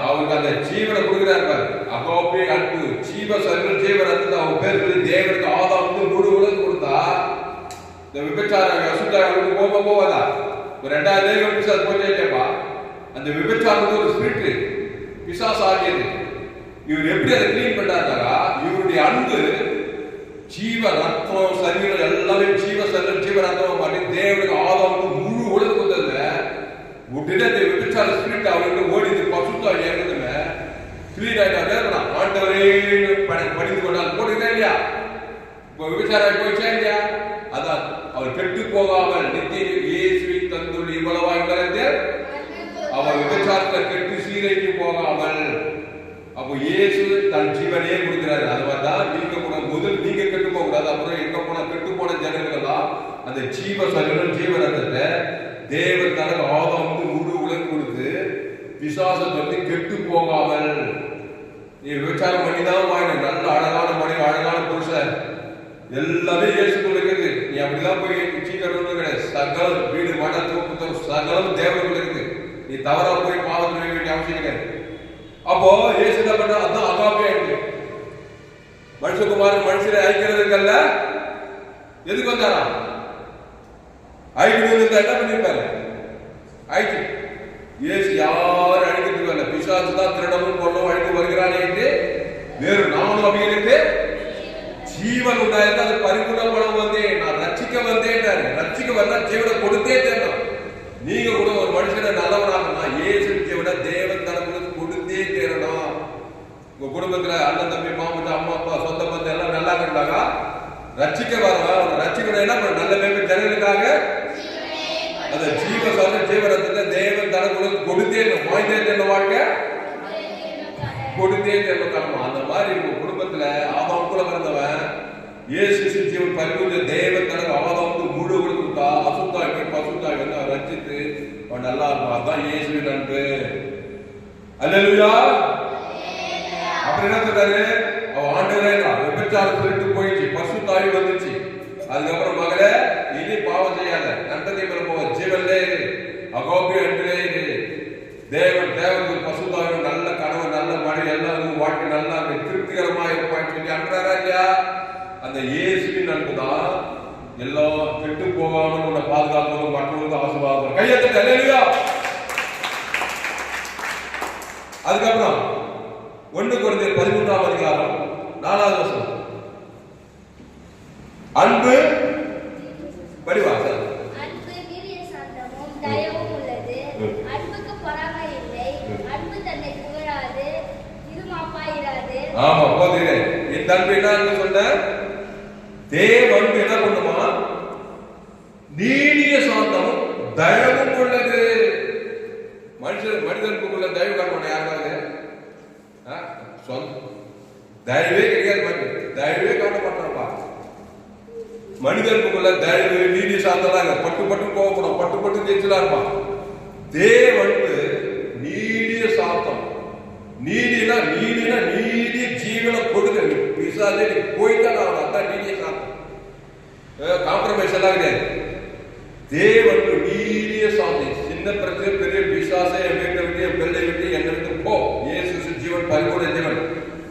அவருக்கு அந்த ஜீவனை கொடுக்கிறார் பாரு. அப்போ அன்பு ஜீவ சர்வ ஜீவன் அந்த அவன் பேர் சொல்லி தேவனுக்கு ஆதாம் முழு உலகம் கொடுத்தா இந்த விபச்சாரம் அசுத்தாவுக்கு போவாதா? ஒரு 2000 பிசாசு போச்சேப்பா. அந்த விபச்சாரத்துக்கு ஒரு ஸ்பிரிட் பிசாசு ஆகியது. இவர் எப்படி அதை கிளீன் பண்ணாருனாரா, இவருடைய அன்பு ஜீவ ரத்தம் சரீரம் எல்லாமே ஜீவ சரீரம் ஜீவ ரத்தம் பண்ணி தேவனுக்கு ஆதாம் முழு உலகம் கொடுத்ததுல உடனே விபச்சார ஸ்பிரிட் அவருக்கு ஓடிது. பசுத்தா ஏறதுல கிளீன் ஆயிட்டா ஆண்டவரே படிந்து கொண்டால் போட்டுக்கிட்டே இல்லையா? இப்போ விபச்சாரம் போயிச்சா இல்லையா? அதான் அவர் கெட்டு போகாமல் நித்திய இயேசுவின் தந்துள்ள இவ்வளவாய் கலந்து அவர் விபச்சாரத்தை கெட்டு சீரைக்கு போகாமல். அப்போ இயேசு தன் ஜீவனையே கொடுக்கிறாரு. அது மாதிரிதான் நீங்க கூட முதல் நீங்க கெட்டு போக கூடாது. அப்புறம் எங்க போன கெட்டு போன ஜனங்கள் தான் அந்த ஜீவ சரீரம் ஜீவ ரத்தத்தை தேவன் தனக்கு ஆதாம் முழு உலகம் கொடுத்து பிசாசத்தை வந்து கெட்டு போகாமல். நீ விபச்சாரம் பண்ணிதான் வாங்க, நல்ல அழகான மனைவி, அழகான புருஷன் எல்லாமே இயேசுக்குள்ள இருக்குது. நீ அப்படிதான் போய் சீக்கிரம் கிடையாது. சகலம் வீடு மன தூக்கு சகலம் தேவனுக்குள்ள இருக்குது. நீ தவறா போய் பாவம் செய்ய வேண்டிய அவசியம் கிடையாது. அப்போ இயேசு என்ன பண்ணா, அதான் அகாபே அன்பு. மனுஷகுமாரன் மனுஷரை அழிக்கிறதுக்கல்ல, எதுக்கு வந்தாரா? அழிக்கணும் என்ன பண்ணிருப்பாரு? அழிச்சு இயேசு யாரும் அழிக்கிறதுக்கு வரல. பிசாசு தான் திருடமும் கொள்ளவும் அழித்து வருகிறானே என்று வேறு நானும் அவைகளுக்கு ஜீவன் உண்டாயிருந்தா அது பரிபூர்ணப்படம் வந்தேன், நான் ரட்சிக்க வந்தேன். ரட்சிக்க வந்தா ஜீவனை கொடுத்தே தேடணும். நீங்க கூட ஒரு மனுஷனை நல்லவனாக இயேசு ஜீவனை தேவன் தனக்கு கொடுத்தே தேடணும். உங்க குடும்பத்துல அண்ணன் தம்பி மாமன் அம்மா அப்பா சொந்த பந்தம் எல்லாம் நல்லா இருந்தாங்க. ரட்சிக்க வரவன் ரட்சிக்கணும் என்ன பண்ண? நல்ல பேர் ஜனங்களுக்காக அந்த ஜீவ சொல்ற ஜீவனத்தை தேவன் தனக்கு கொடுத்தே வாய்ந்தே தேர்ந்த வாழ்க்கை கொடுத்தே தேர்ந்த கடமை. அந்த மாதிரி உங்க குடும்பத்துல ஆதாம் கூட பிறந்தவன் இயேசு ஜீவன் பரிபூர்ண தேவன் தனக்கு ஆதாம் முழு கொடுத்தா அசுத்தாய் போய் பசுத்தாய் வந்து அவன் ரட்சித்து அவன் நல்லா இருக்கும். அதான் இயேசுவின் அன்பு. அல்லேலூயா. அப்புறம் என்ன சொல்றாரு? அவன் ஆண்டவரே விபச்சாரம் சொல்லிட்டு போயிடுச்சு, பசுத்தாய் வந்துச்சு. அதுக்கப்புறம் மகளே இனி பாவம் செய்யாத, நன்றி மேல போவ ஜீவன்லே அகோபி அன்பிலே தேவனுக்கு பசுத்தாயும் நல்ல கணவன் நல்ல மனைவி எல்லாம் வாழ்க்கை நல்லா திருப்திகரமா இருப்பான்னு சொல்லி அன்றாரா இல்லையா? அந்த இயேசுவின் அன்புதான் கையெழுத்து அல்லேலூயா. அதுக்கப்புறம் 1 கொரிந்தியர் 13ஆம் அதிகாரம் 4வது வசனம். அன்பு படிவா சார். அன்பு நீடிய சாந்தமும் தயவும் உள்ளது. அன்புக்கு பொறாமை இல்லை. அன்பு தன்னை புகழாது, இருமாப்பாயிராது. ஆமா போதுங்க. இந்த அன்பு என்ன சொன்ன? தேவ அன்பு என்ன பண்ணுமா? நீடிய சாந்தமும் தயவும் உள்ளது. மனிதனுக்குள்ள தயவு காட்டணும் யாருக்காவது? தயவே கிடையாது. தயவே காட்ட மாட்டான்ப்பா. மனிதனுக்குள்ள தயவு நீடிய சாந்தம் பட்டு பட்டு கோவப்படும், பட்டு பட்டு ஜெயிச்சலா இருப்பான். தேவ அன்பு நீடிய சாந்தம். நீடினா நீடிய ஜீவனை கொடுக்க பிசாசே நீ போய்தான் அதான் நீடிய சாந்தம். காம்ப்ரமைஸ் எல்லாம் கிடையாது. தேவன் நீடிய சாந்தி. சின்ன பிரச்சனை பெரிய பிசாசை என் வீட்டை விட்டு என் பிள்ளை விட்டு என்னை விட்டு போ. இயேசு ஜீவன் பரிபூர்ண ஜீவன்.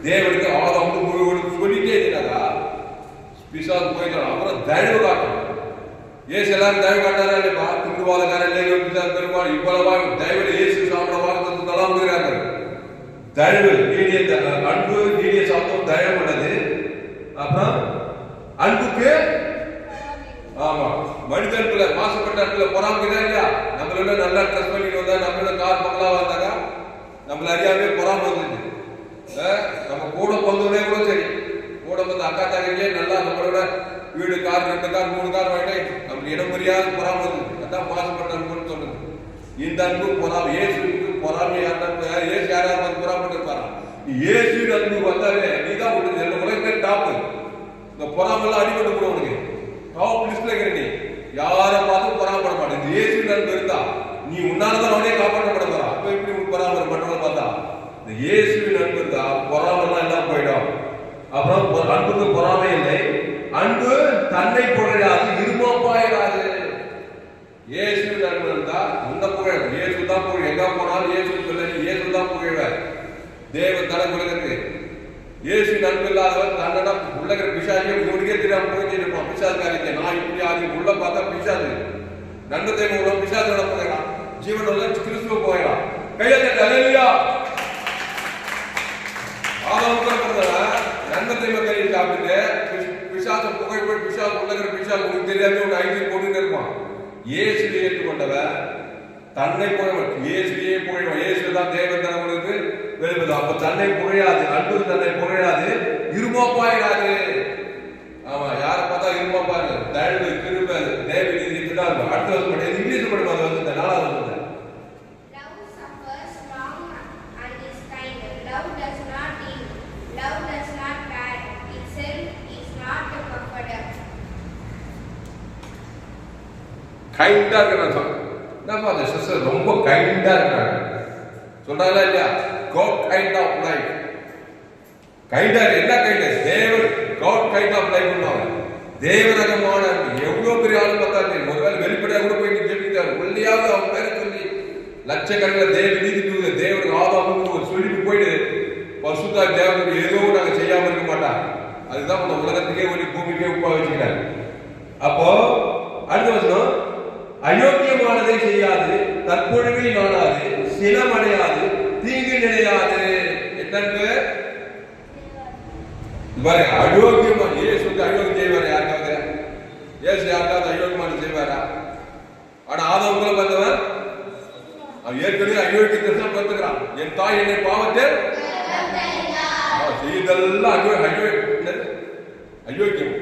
தேவனுக்கு ஆதாம் சொல்லிட்டே இருந்தாரா பிசாசு போயிட்டான். அப்புறம் தயவு காட்டும். இயேசு எல்லாரும் தயவு காட்டாரா இல்லையா? குண்டுவாதக்காரன் பிசாசு பெருமாள் இவ்வளவா தயவுல இயேசு சாப்பிட வாங்க நல்லா முடிகிறார்கள். தயவு நீடிய அன்பு நீடிய சாந்தம் தயவு உள்ளது. அப்புறம் அன்புக்கு ஆமா மனிதனுக்குள்ள மாசுபட்ட அன்புல பொறாமைதான் இல்லையா? நம்மளோட நல்லா ட்ரெஸ் பண்ணிட்டு வந்தா, நம்மளோட கார் பங்களாவா இருந்தாங்க, நம்மள அறியாமே பொறாம வந்துச்சு. நம்ம கூட பொந்தவனே கூட சரி, கூட வந்து அக்கா தங்கச்சியே நல்லா நம்மளோட வீடு கார் 2 கார் 3 கார் வாங்கிட்டே நம்ம இடம் புரியாத பொறாம வந்துச்சு. அதான் மாசுபட்ட அன்புன்னு சொல்லுது. இந்த அன்பு பொறாமை. இயேசுக்கு பொறாமை அன்பு. இயேசு யாராவது பொறாமட்டு இருப்பாரா? இயேசு அன்பு வந்தாலே நீதான் உங்களுக்கு எல்லா உலகத்துல டாப்பு. இந்த பொறாமெல்லாம் அடிபட்டு கூட உனக்கு டாப் லிஸ்ட்ல இருக்கிற நீ யாரை பார்த்து பொறாமப்பட மாட்டேன். இந்த இயேசு அன்பு இருந்தா நீ உன்னாலதான் அவனே காப்பாற்றப்பட போறா. அப்ப எப்படி உனக்கு பொறாம மற்றவங்க பார்த்தா? இந்த இயேசுவின் அன்பு இருந்தா பொறாமெல்லாம் எல்லாம் போயிடும். அப்புறம் அன்புக்கு பொறாமை இல்லை. அன்பு தன்னை புகழாது, இருமாப்பாயிராது. இயேசுவின் அன்பு இருந்தா உன்னை புகழ். இயேசு தான் புகழ். எங்க போனாலும் இயேசு சொல்ல இயேசு தான் புகழ்வார். தேவன் தலை உலகத்துக்கு இயேசுவின் அன்பு இல்லாதவர் தன்னடா உள்ளகிற பிசாசியை உங்களுக்கே தெரியாம புரிஞ்சிருப்பான். பிசாசு காரியத்தை நான் இப்படி ஆதி உள்ள பார்த்தா பிசாசு நன்மத்தை மூலம் பிசாசோட போயிடலாம். ஜீவன் உள்ள கிறிஸ்துவ போயிடலாம். கையெழுத்து அல்லேலூயா. நன்மத்தை மக்கள் சாப்பிட்டு பிசாச புகழ் பிசாசு உள்ளகிற பிசாசு உங்களுக்கு தெரியாம ஒரு ஐடி போட்டு இருப்பான். இயேசுவை ஏற்றுக்கொண்டவர் தன்னை புகழ். இயேசுவையே புகழ்வான். இயேசு தான் தேவன் தனங்களுக்கு வெளிப்பது. அப்ப தன்னை புகழாது, அன்பு தன்னை புகழாது, இருமாப்பாயிராது. ஆமா யாரை பார்த்தா இருமாப்பாரு தயவு திரும்ப தேவ நீதி அடுத்த வருஷம் படியாது. இங்கிலீஷ் படிக்கும். அது வந்து 4வது வருஷம். Love suffers long and is kind. Love does not envy. Love does not pride itself, is not puffed up. கைண்டா இருக்கிறாங்க. என்னப்பா அந்த சிஸ்டர் ரொம்ப கைண்டா இருக்காங்க சொல்றாங்களா இல்லையா? God kind of life. கைண்டா என்ன கைண்ட? தேவன் God kind of life பண்ணுவாங்க. தேவரகமான எவ்வளவு பெரிய ஆள் பார்த்தாரு. ஒருவேளை வெளிப்படையா கூட போய் ஜெபித்தார். உள்ளியாவது அவங்க பேரை சொல்லி லட்சக்கணக்கில் தேவ நீதி தேவனுக்கு ஆதாமுக்கு சொல்லிட்டு போயிட்டு பசுத்தா தேவனுக்கு ஏதோ நாங்க செய்யாம இருக்க மாட்டாங்க. அதுதான் இந்த உலகத்துக்கே ஒரு பூமிக்கே உப்பா வச்சுக்கிறாங்க. அப்போ அடுத்த வசனம், அயோக்கியமானதை செய்யாது, தற்பொழுவை நாடாது, சினமடையாது, தீங்கு நினையாது. என்னன்னு அயோக்கியமா இயேசு அயோக்கியம் செய்வாரு யாருக்காவது? இயேசு யாருக்காவது அயோக்கியமான செய்வாரா? ஆனா ஆதாமுக்குள்ள வந்தவன் அவன் ஏற்கனவே அயோக்கியத்தை தான் பார்த்துக்கிறான். என் தாய் என்னை பாவத்தை செய்தெல்லாம் அயோக்கியம்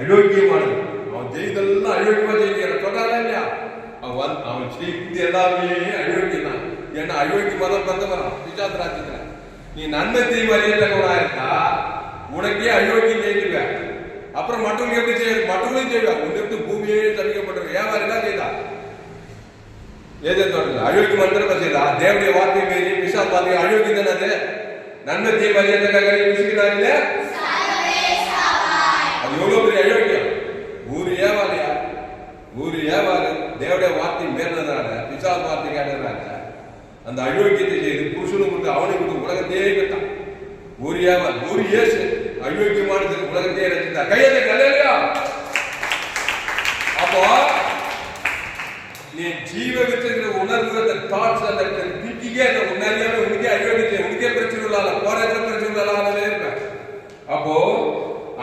அயோக்கியமானது. அவன் செய்தெல்லாம் அயோக்கியமா செய்கிறான் சொல்றாரா இல்லையா? அவன் செய்து எல்லாமே அயோக்கியம் தான். ஏன்னா அயோக்கியமா தான் பிறந்தவரான் பிசாசு ராஜ்யத்துல. நீ நன்மை தீமை அறியத்தக்கவனா இருந்தா உனக்கே அயோக்கியம் செய்துக்க. அப்புறம் மற்றவங்க எப்படி செய்ய? மற்றவங்களையும் செய்வாங்க. உன்னிட்டு பூமியே தவிக்கப்பட்டிருக்கு. வியாபாரம் என்ன செய்தா? ஏதோ தோட்டத்தில் அயோக்கியம் மந்திரம் செய்தா? தேவனுடைய வார்த்தை மீறி பிசாசு வார்த்தை அயோக்கியம் தானே அது. நன்மை தீமை அறியத்தக்க விஷயம் இல்ல. அது எவ்வளவு பெரிய அயோக்கியம். ஊரு ஏவாலியா? ஊரு ஏவாலு தேவடைய வார்த்தை மேறதுனால பிசாசு வார்த்தை கேட்டதுனால அந்த அயோக்கியத்தை செய்து புருஷனுக்கு அவனுக்கு உலகத்தையே கட்டான். ஒரு ஏவால் ஒரு இயேசு அயோக்கியமானது உலகத்தையே ரசித்தார். கையெழுத்து அல்லேலூயா. அப்போ நீ ஜீவ விருட்சத்துல உணர்வு, அந்த தாட்ஸ், அந்த திங்கிங்கே உன்னறியாம உனக்கே உனக்கே பிரச்சனை இல்லாத போற பிரச்சனை இல்லாதவே இருப்ப. அப்போ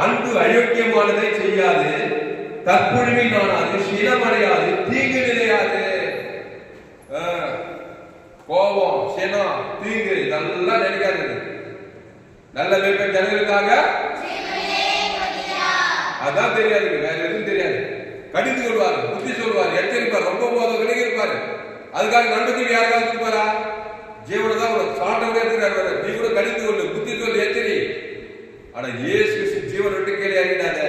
அன்பு அயோக்கியமானதை செய்யாது, தற்பொழுமை நானாது, சினமடையாது, தீங்கு நிலையாது. கோபம், சினம், தீங்கு இதெல்லாம் நினைக்காது. நல்ல மேற்பட்ட ஜனங்களுக்காக அதான் தெரியாது, வேற எதுவும் தெரியாது. கடிந்து கொள்வார், புத்தி சொல்வார், எச்சரிப்பார், ரொம்ப போதும் விலகி இருப்பாரு. அதுக்காக நண்பர்கள் யாராவது இருப்பாரா? ஜீவனை தான் சாட்டவே இருக்கிறார். நீ கூட கடிந்து கொள்ளு, புத்தி சொல்லு, எச்சரி. ஆனா இயேசு ஜீவன் விட்டு கீழே இறங்கிடாத.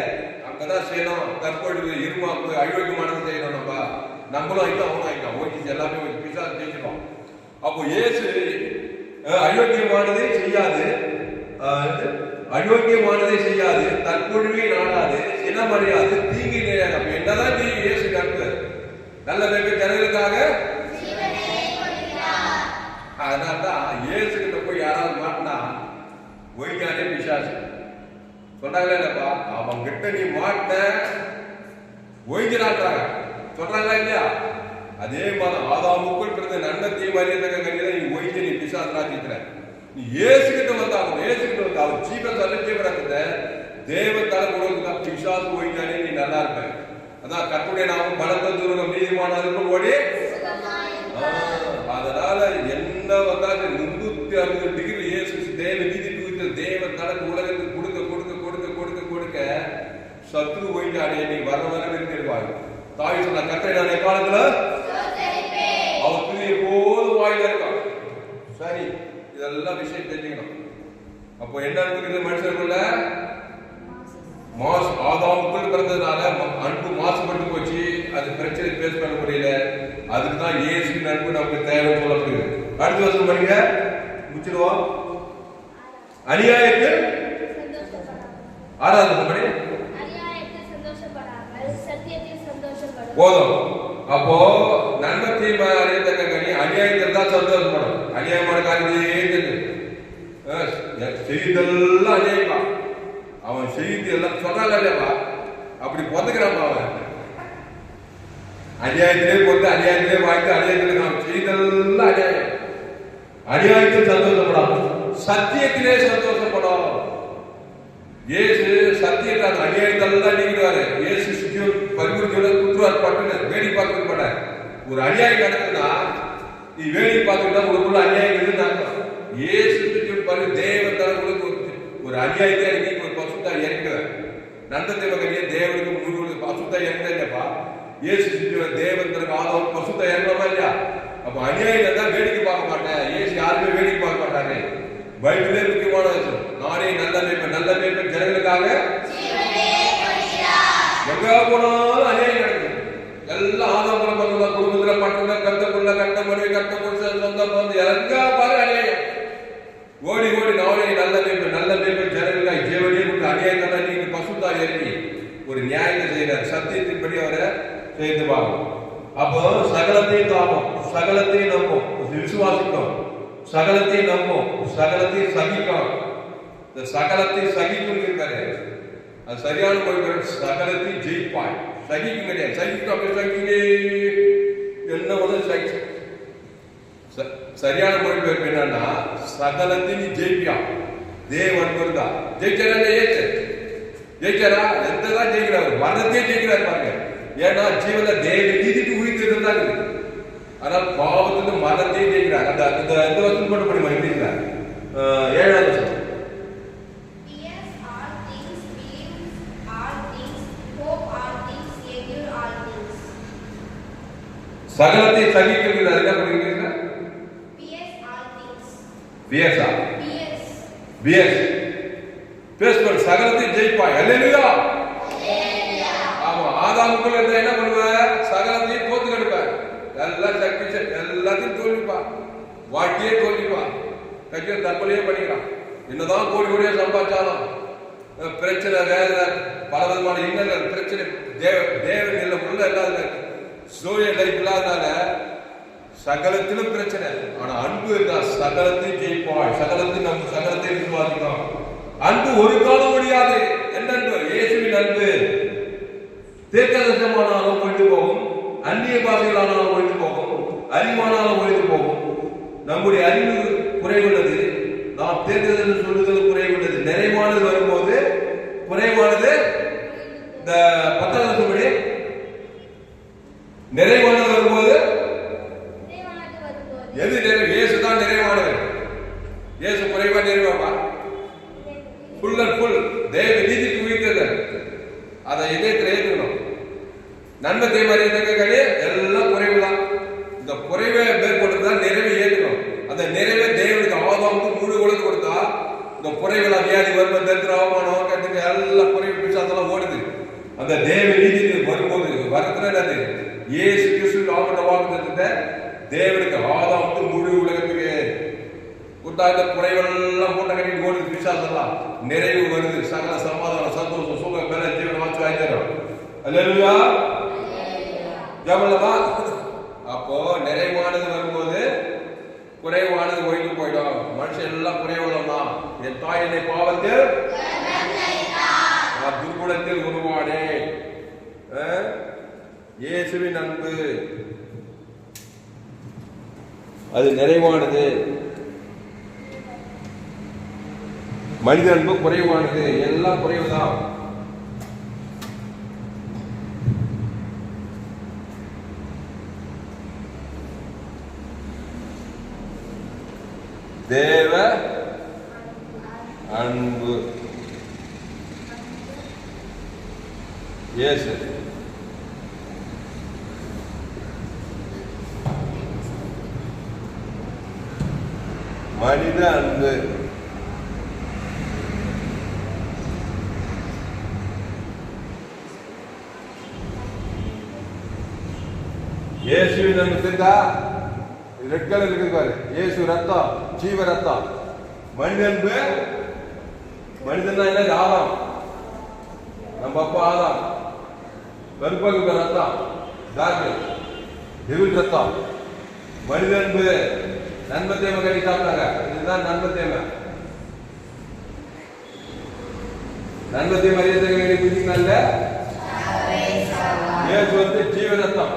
அங்கதான் செய்யணும், தற்பொழுது இருமாப்பு அயோக்கியமானது செய்யணும். நம்மளும் ஆயிட்டோம், அவனும் ஆயிட்டோம், ஓகே எல்லாமே பிசாசு ஜெயிச்சிடும். அப்போ இயேசு அயோக்கியமானதை செய்யாது, அயோக்கியமானதை செய்யாது, தற்பொழுமை நாடாது, சினமடையாது, தீங்கு நிலையாது. அப்ப என்னதான் நீ இயேசு நட்பு நல்ல பேருக்கு ஜனங்களுக்காக. அதனால்தான் இயேசு கிட்ட போய் யாராவது மாட்டினா ஒய்ஞானே பிசாசு சொன்னாங்களே இல்லப்பா, அவன் கிட்ட நீ மாட்ட ஒய்ஞ்சினான்றாங்க சொல்றாங்களா இல்லையா? அதே மாதிரி ஆதாமுக்குள் பிறந்த நன்மை தீமாரியத்தக்க கண்ணியை நீ ஒய்ஞ்சு நீ பிசாசனாக்கிற. நீ இயேசு கிட்ட வந்தாங்க, இயேசு கிட்ட வந்து அவர் ஜீவன் தள்ளிச்சேவரத்தை தேவத்தால உனக்கு பிசாசு ஒய்ஞ்சானே நீ நல்லா இருப்ப. அதான் கர்த்தருடைய நாமம் பலத்த தூரம் நீதிமானவர்கள் ஓடி. அதனால என்ன வந்தாலும் 360 டிகிரி இயேசு தேவ நீதி தூக்கிட்டு தேவத்தால உலகத்துக்கு கொடுக்க கொடுக்க கொடுக்க கொடுக்க கொடுக்க சத்ரு ஒய்ஞ்சானே நீ வர வர இருப்பாங்க. தாய் சொன்ன கர்த்தருடைய காலத்துல அவர் துணி போது வாயில இருக்கான். சரி, இதெல்லாம் விஷயம் தெரிஞ்சுக்கணும். அப்போ என்ன இருக்குது மனுஷனுக்குள்ள மாசு ஆதாமுக்குள் பிறந்ததுனால அன்பு மாசுபட்டு போச்சு. அது பிரச்சனை பேஸ் பண்ண முடியல. அதுக்குதான் இயேசு அன்பு நமக்கு தேவை சொல்லப்படுது. அடுத்த வருஷம் படிங்க, முடிச்சிடுவோம். அநியாயத்தில் 6வது படி போதும். அப்போ நன்மை தீமை அறியத்தக்க கனி அநியாயத்தில் தான் சந்தோஷப்படும். அநியாயமான காரியத்தையே செய்தெல்லாம் அநியாயமா அவன் செய்து எல்லாம் சொன்னாங்க இல்லையப்பா, அப்படி பொதுக்கிறான் அவன். அநியாயத்திலே பொறுத்து அநியாயத்திலே வாழ்க்கை அநியாயத்திலே நாம் செய்தெல்லாம் அநியாயம். அநியாயத்தில் சந்தோஷப்படும், சத்தியத்திலே சந்தோஷப்படும். இயேசு சத்தியத்தை அந்த அநியாயத்தெல்லாம் நீக்கிறாரு. இயேசு பரிபூர்த்தியோட குத்துவார் பட்டுன்னு வேடி பார்க்க மாட்டார். ஒரு அநியாயம் நடக்குதுன்னா நீ வேடி பார்த்துக்கிட்டா உங்களுக்குள்ள அநியாயம் இருக்குன்னு இயேசு தேவத்தால உங்களுக்கு ஒரு அநியாயத்தை நீங்க ஒரு பசுத்தா இறக்குறார். நந்தத்தை வகையே தேவனுக்கு முழு பசுத்தா இறக்குதா இல்லையாப்பா? இயேசு தேவன் ஆதம் பசுத்தா இறங்கலாமா இல்லையா? அப்ப அநியாயம் தான் வேடிக்கை பார்க்க மாட்டேன். இயேசு யாருமே வேடிக்கை பார்க்க மாட்டாரு. பைபிளே முக்கியமான விஷயம். நானே நல்ல மேய்ப்பன் ஜனங்களுக்காக எங்க போனாலும் அநியாயம் நடக்குது. எல்லாம் ஆதாரத்துல பண்ணலாம், குடும்பத்துல பட்டுல கருத்தக்குள்ள கட்ட மனைவி கட்ட புருஷன் சொந்தம் வந்து எங்க பாரு அநியாயம். ஓடி ஓடி நானே நல்ல மேய்ப்பன் ஜனங்களுக்காக ஜீவனே கொடுத்து அநியாயத்தை நீங்க பசுத்தா இறங்கி ஒரு நியாயத்தை செய்யறாரு. சத்தியத்தின்படி அவரை செய்து பார்க்கும். அப்போ சகலத்தையும் தாமும், சகலத்தையும் நம்பும், விசுவாசிக்கும், சகலத்தையும் நம்பும், சகலத்தையும் சகிக்கும். இந்த சகலத்தை சகிக்கும் இருக்காரு. அது சரியான மொழி. சகலத்தையும் ஜெயிப்பாய். சகிக்கும் கிடையாது. சகிக்க என்ன ஒன்று சகி. சரியான மொழி பெயர்ப்பு என்னன்னா சகலத்தையும் நீ ஜெயிப்பியா. தேவன் வருதா ஜெயிச்சாரா? ஜெயிச்சாரா? எந்ததான் ஜெயிக்கிறாரு? மரணத்தையும் ஜெயிக்கிறாரு பாருங்க. ஏன்னா ஜீவன தேவ நீதிக்கு உயிர்த்து இருந்தாங்க. ஆனால் பாவத்துக்கு மரணத்தையும் ஜெயிக்கிறார். அந்த எந்த வருஷம் போட்டு பண்ணி மகிழ்கிறார். 7வது வருஷம் சகலத்தை சகிக்கிறது. என்ன பண்ணிருக்கீங்க? சகலத்தை ஜெயிப்பாய். அல்லேலூயா. ஆமா, ஆதாமுக்குள்ள இருந்தா என்ன பண்ணுவ? சகலத்தையும் தோத்து கெடுப்ப. எல்லாம் சக்தி எல்லாத்தையும் தோல்விப்பா. வாழ்க்கையே தோல்விப்பா. கட்சியில் தற்கொலையே பண்ணிக்கிறான். என்னதான் கோடி கோடியா சம்பாதிச்சாலும் பிரச்சனை, வேதனை, பல விதமான இன்னல் பிரச்சனை, தேவன் உள்ள இல்லாத சூரிய லைஃப் இல்லாதனால சகலத்திலும் பிரச்சனை. ஆனா அன்பு இருந்தா சகலத்தையும் ஜெயிப்பாய். சகலத்தையும் நம்ம சகலத்தை விசுவாசிக்கிறோம். அன்பு ஒரு காலம் முடியாது. என்ன அன்பு? இயேசுவின் அன்பு தீர்க்கதரிசனமானாலும் கொண்டு போகும், அந்நிய அந்நிய பாஷைகளால் ஒழிந்து போகும், அறிவானால் ஒழிந்து போகும். நம்முடைய அறிவு குறைவுள்ளது, நாம் தேர்ந்தெடுத்து சொல்லுதல் குறைவுள்ளது. நிறைவானது வரும்போது குறைவானது இந்த 10வது வருஷப்படி நிறைவானது வரும்போது எது நிறைவு? இயேசு தான் நிறைவானவர். இயேசு குறைவா நிறைவாமா? ஃபுல் அண்ட் ஃபுல் தேவ நீதிக்கு உயிர்த்தது. அதை இதயத்தில் ஏற்றுக்கணும். நன்மை தேவையே எல்லாம் குறைவு தான். இந்த குறைவை மேற்கொண்டுதான் நிறைவை ஏற்றுக்கணும். அந்த நிறைவை தேவனுக்கு ஆதாமுக்கு முழு உலகம் கொடுத்தா இந்த குறைவெல்லாம் வியாதி வறுமை தரித்திரம் அவமானம் கட்டுக்கு எல்லாம் குறைவு பிசாசெல்லாம் ஓடுது. அந்த தேவ நீதிக்கு வரும்போது வரத்துறது இயேசு கிறிஸ்து ஆவண வாக்குத்தத்தத்தை தேவனுக்கு ஆதாமுக்கு முழு உலகத்துக்கு கொடுத்தா இந்த குறைவெல்லாம் மூட்டை கட்டிட்டு ஓடுது பிசாசெல்லாம் நிறைவு வருது. சகல சமாதானம் சந்தோஷம் சுகம் மேல ஜீவன் வாச்சு ஆயிரம். அல்லேலூயா ஜபலமா. அப்போ நிறைவானது வரும்போது குறைவானது ஒழிந்து போயிடும். மனுஷன் எல்லாம் குறைவுள்ளமா. என் தாய் என்னை பாவத்தில் துர்குணத்தில் உருவானே. இயேசுவின் அன்பு அது நிறைவானது. மனித அன்பு குறைவானது. எல்லாம் குறைவுதான். தேவ அன்பு இயேசு. மனித அன்பு இயேசுவின் அன்பு தெரிந்தா ரெட் கலர் இருக்கு பாரு. இயேசு ரத்தம் ஜீவ ரத்தம். மனித அன்பு மனிதன் தான் என்ன? ஆதாம். நம்ம அப்பா ஆதாம். கருப்பகுக்க ரத்தம் டாக்டர் டெவில் ரத்தம். மனித அன்பு நன்மை தேவை கட்டி சாப்பிட்டாங்க. இதுதான் நன்மை தேவை. நன்மை தேவை அறியத்தை புரிஞ்சுக்கல. இயேசு வந்து ஜீவ ரத்தம்.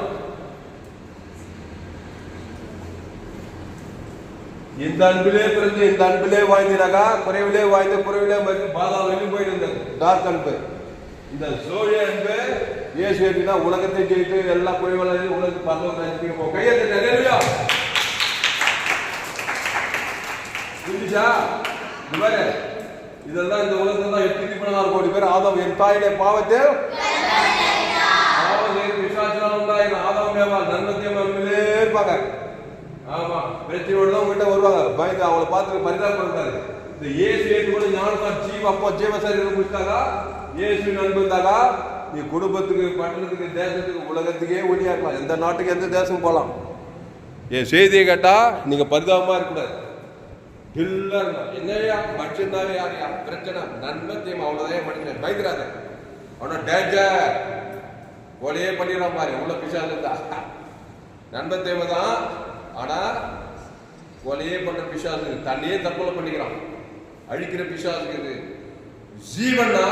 இந்த அன்பிலே பிறந்து இந்த அன்பிலே வாழ்ந்தினாக்கா குறைவிலே வாழ்ந்த குறைவிலே பாதாள வெளியே போயிட்டு டார்க் அன்பு. இந்த சோழிய அன்பு இயேசு ஏற்றினா உலகத்தை ஜெயித்து எல்லா குறைவெல்லாம் உலகத்தை பரலோகத்துக்கு கையெழுத்து புரிஞ்சுச்சா? இதெல்லாம் இந்த உலகத்துல தான் 8 கோடி பேர் ஆதாம் என் தாயுடைய பாவத்தை விசுவாசம் உண்டாயிரும். ஆதாம் நன்மத்தியே இருப்பாங்க. ஆமா பிரச்சனையோடு தான் உங்ககிட்ட வருவாங்க. பயந்து அவங்களை பார்த்து பரிதாபம் இருந்தாரு. இந்த இயேசு ஏற்றுக்கொண்டு ஞானத்தான் ஜீவ அப்போ ஜீவ சரீரம் முடிச்சாக்கா இயேசு அன்பு இருந்தாக்கா நீ குடும்பத்துக்கு பட்டணத்துக்கு தேசத்துக்கு உலகத்துக்கே ஒளியா இருக்கலாம். எந்த நாட்டுக்கு எந்த தேசம் போகலாம். என் செய்தியை கேட்டா நீங்க பரிதாபமா இருக்கக்கூடாது. என்னையா மனுஷன்தாவே யாரையா பிரச்சனை நன்மை தீமை அவ்வளவுதான் மனுஷன் பயந்துடாத. அவனை டேஞ்சர் கொலையே பண்ணிடலாம் பாரு. உள்ள பிசாசு இருந்தா நன்மை தேவை தான். ஆனா கொலையே பண்ற பிசாசு தன்னையே தற்கொலை பண்ணிக்கிறான். அழிக்கிற பிசாசு இது. ஜீவனா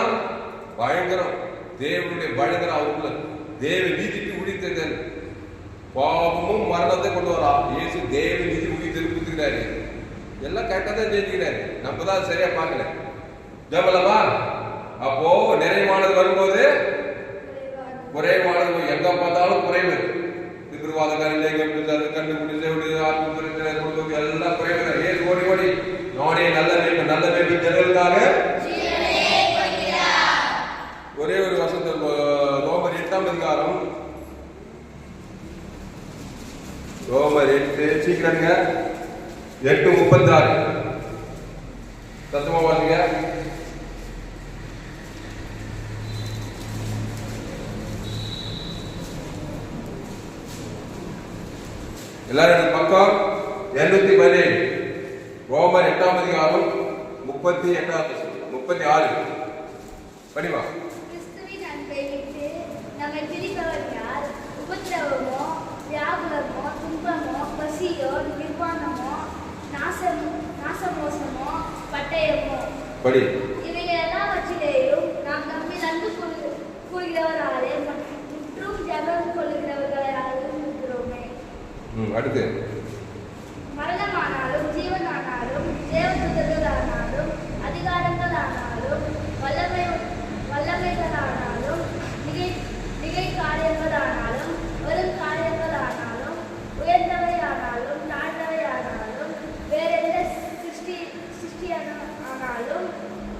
பயங்கரம். தேவனுடைய பயங்கரம் அவருக்குள்ள தேவ நீதிக்கு உழித்தல். பாவமும் மரணத்தை கொண்டு வரா. இயேசு தேவ நீதி உழித்தல் கொடுத்துக்கிறாரு. எல்லாம் கரெக்டா தான் செஞ்சுக்கிறாரு. நம்ம தான் சரியா பார்க்கல. ஜபலமா. அப்போ நிறைவானது வரும்போது குறைவானது எங்க பார்த்தாலும் குறைவு. எல்லாம் குறைவு. ஓடி ஓடி நானே நல்ல மேய்ப்பு நல்ல மேய்ப்பு ஜனங்களுக்காக ஒரே ஒரு வசனம் ரோமர் 8ஆம் அதிகாரம். ரோமர் 8 சீக்கிரங்க 8:36 சத்தமா வாசிங்க. எல்லாரும் பக்கம் 217 ரோமர் 8ஆம் அதிகாரம் 36 படிவா. கிறிஸ்துவின் அன்பை விட்டு நம்மை பிரிப்பவர்களால் உபத்திரவமோ வியாகுலமோ துன்பமோ பசியோ நிர்வாணமோ நாசமோசமோ பட்டயமோ படி இவைகள் எல்லாவற்றிலேயும் நாம் நம்மில் அன்பு கூறுகிறவராலே மற்றும் ஜெபம் கொள்ளுகிறவர்களாலும் அடுத்து மரணமானாலும் ஜீவனானாலும் தேவதூதர்களானாலும் அதிகாரங்களானாலும் வல்லமைகளானாலும் மிகை காரியங்களானாலும் வெறும் காரியங்களானாலும் உயர்ந்தவையானாலும் தாழ்ந்தவையானாலும் வேற எந்த சிருஷ்டியானாலும்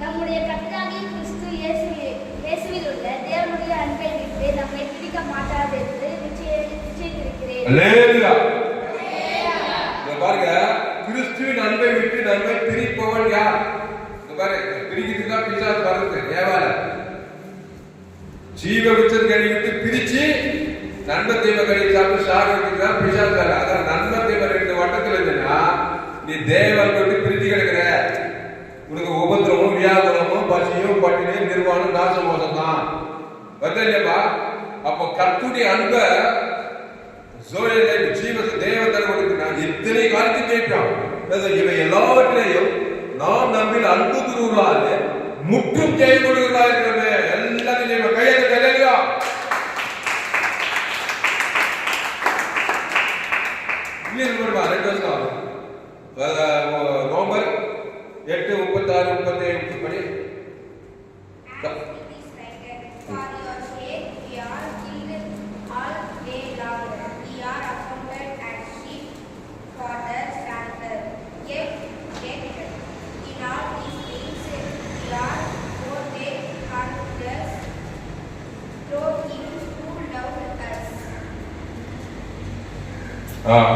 நம்முடைய கர்த்தராகிய கிறிஸ்து இயேசுவில் உள்ள தேவனுடைய அன்பை விட்டு நம்மை பிரிக்க மாட்டாது என்று நிச்சயித்திருக்கிறேன். பாருங்க, கிறிஸ்துவின் அன்பை விட்டு நம்மை பிரிப்பவன் யார்? பிரிக்கிறதுக்கு தான் பிசாசு வருது. ஏவால ஜீவ விச்சத்தை விட்டு பிரிச்சு நன்மை தீமை கழிவு சாப்பிட்டு சாகிறதுக்கு தான் பிசாசு வேலை. அதான் நன்மை தீமை 2 வட்டத்தில் இருந்ததுன்னா நீ தேவன் விட்டு பிரிச்சு கிடக்குற. உனக்கு உபத்திரமும் வியாபாரமும் பசியும் பட்டினியும் நிர்வாணம் நாச மோசம் தான் வருது இல்லையப்பா. அப்போ கர்த்தருடைய அன்பை ஜீவத்தை தேவதற்கு நான் எத்தனை காலத்தை கேட்கிறோம். இவை எல்லாவற்றிலையும் நாம் நம்மில் அன்பு குருவாரு முற்றும் ஜெயம் கொடுக்கிறதா இருக்கிறது. எல்லாத்தையும் கையை தெரியலையா? நவம்பர் 8:36-37 படி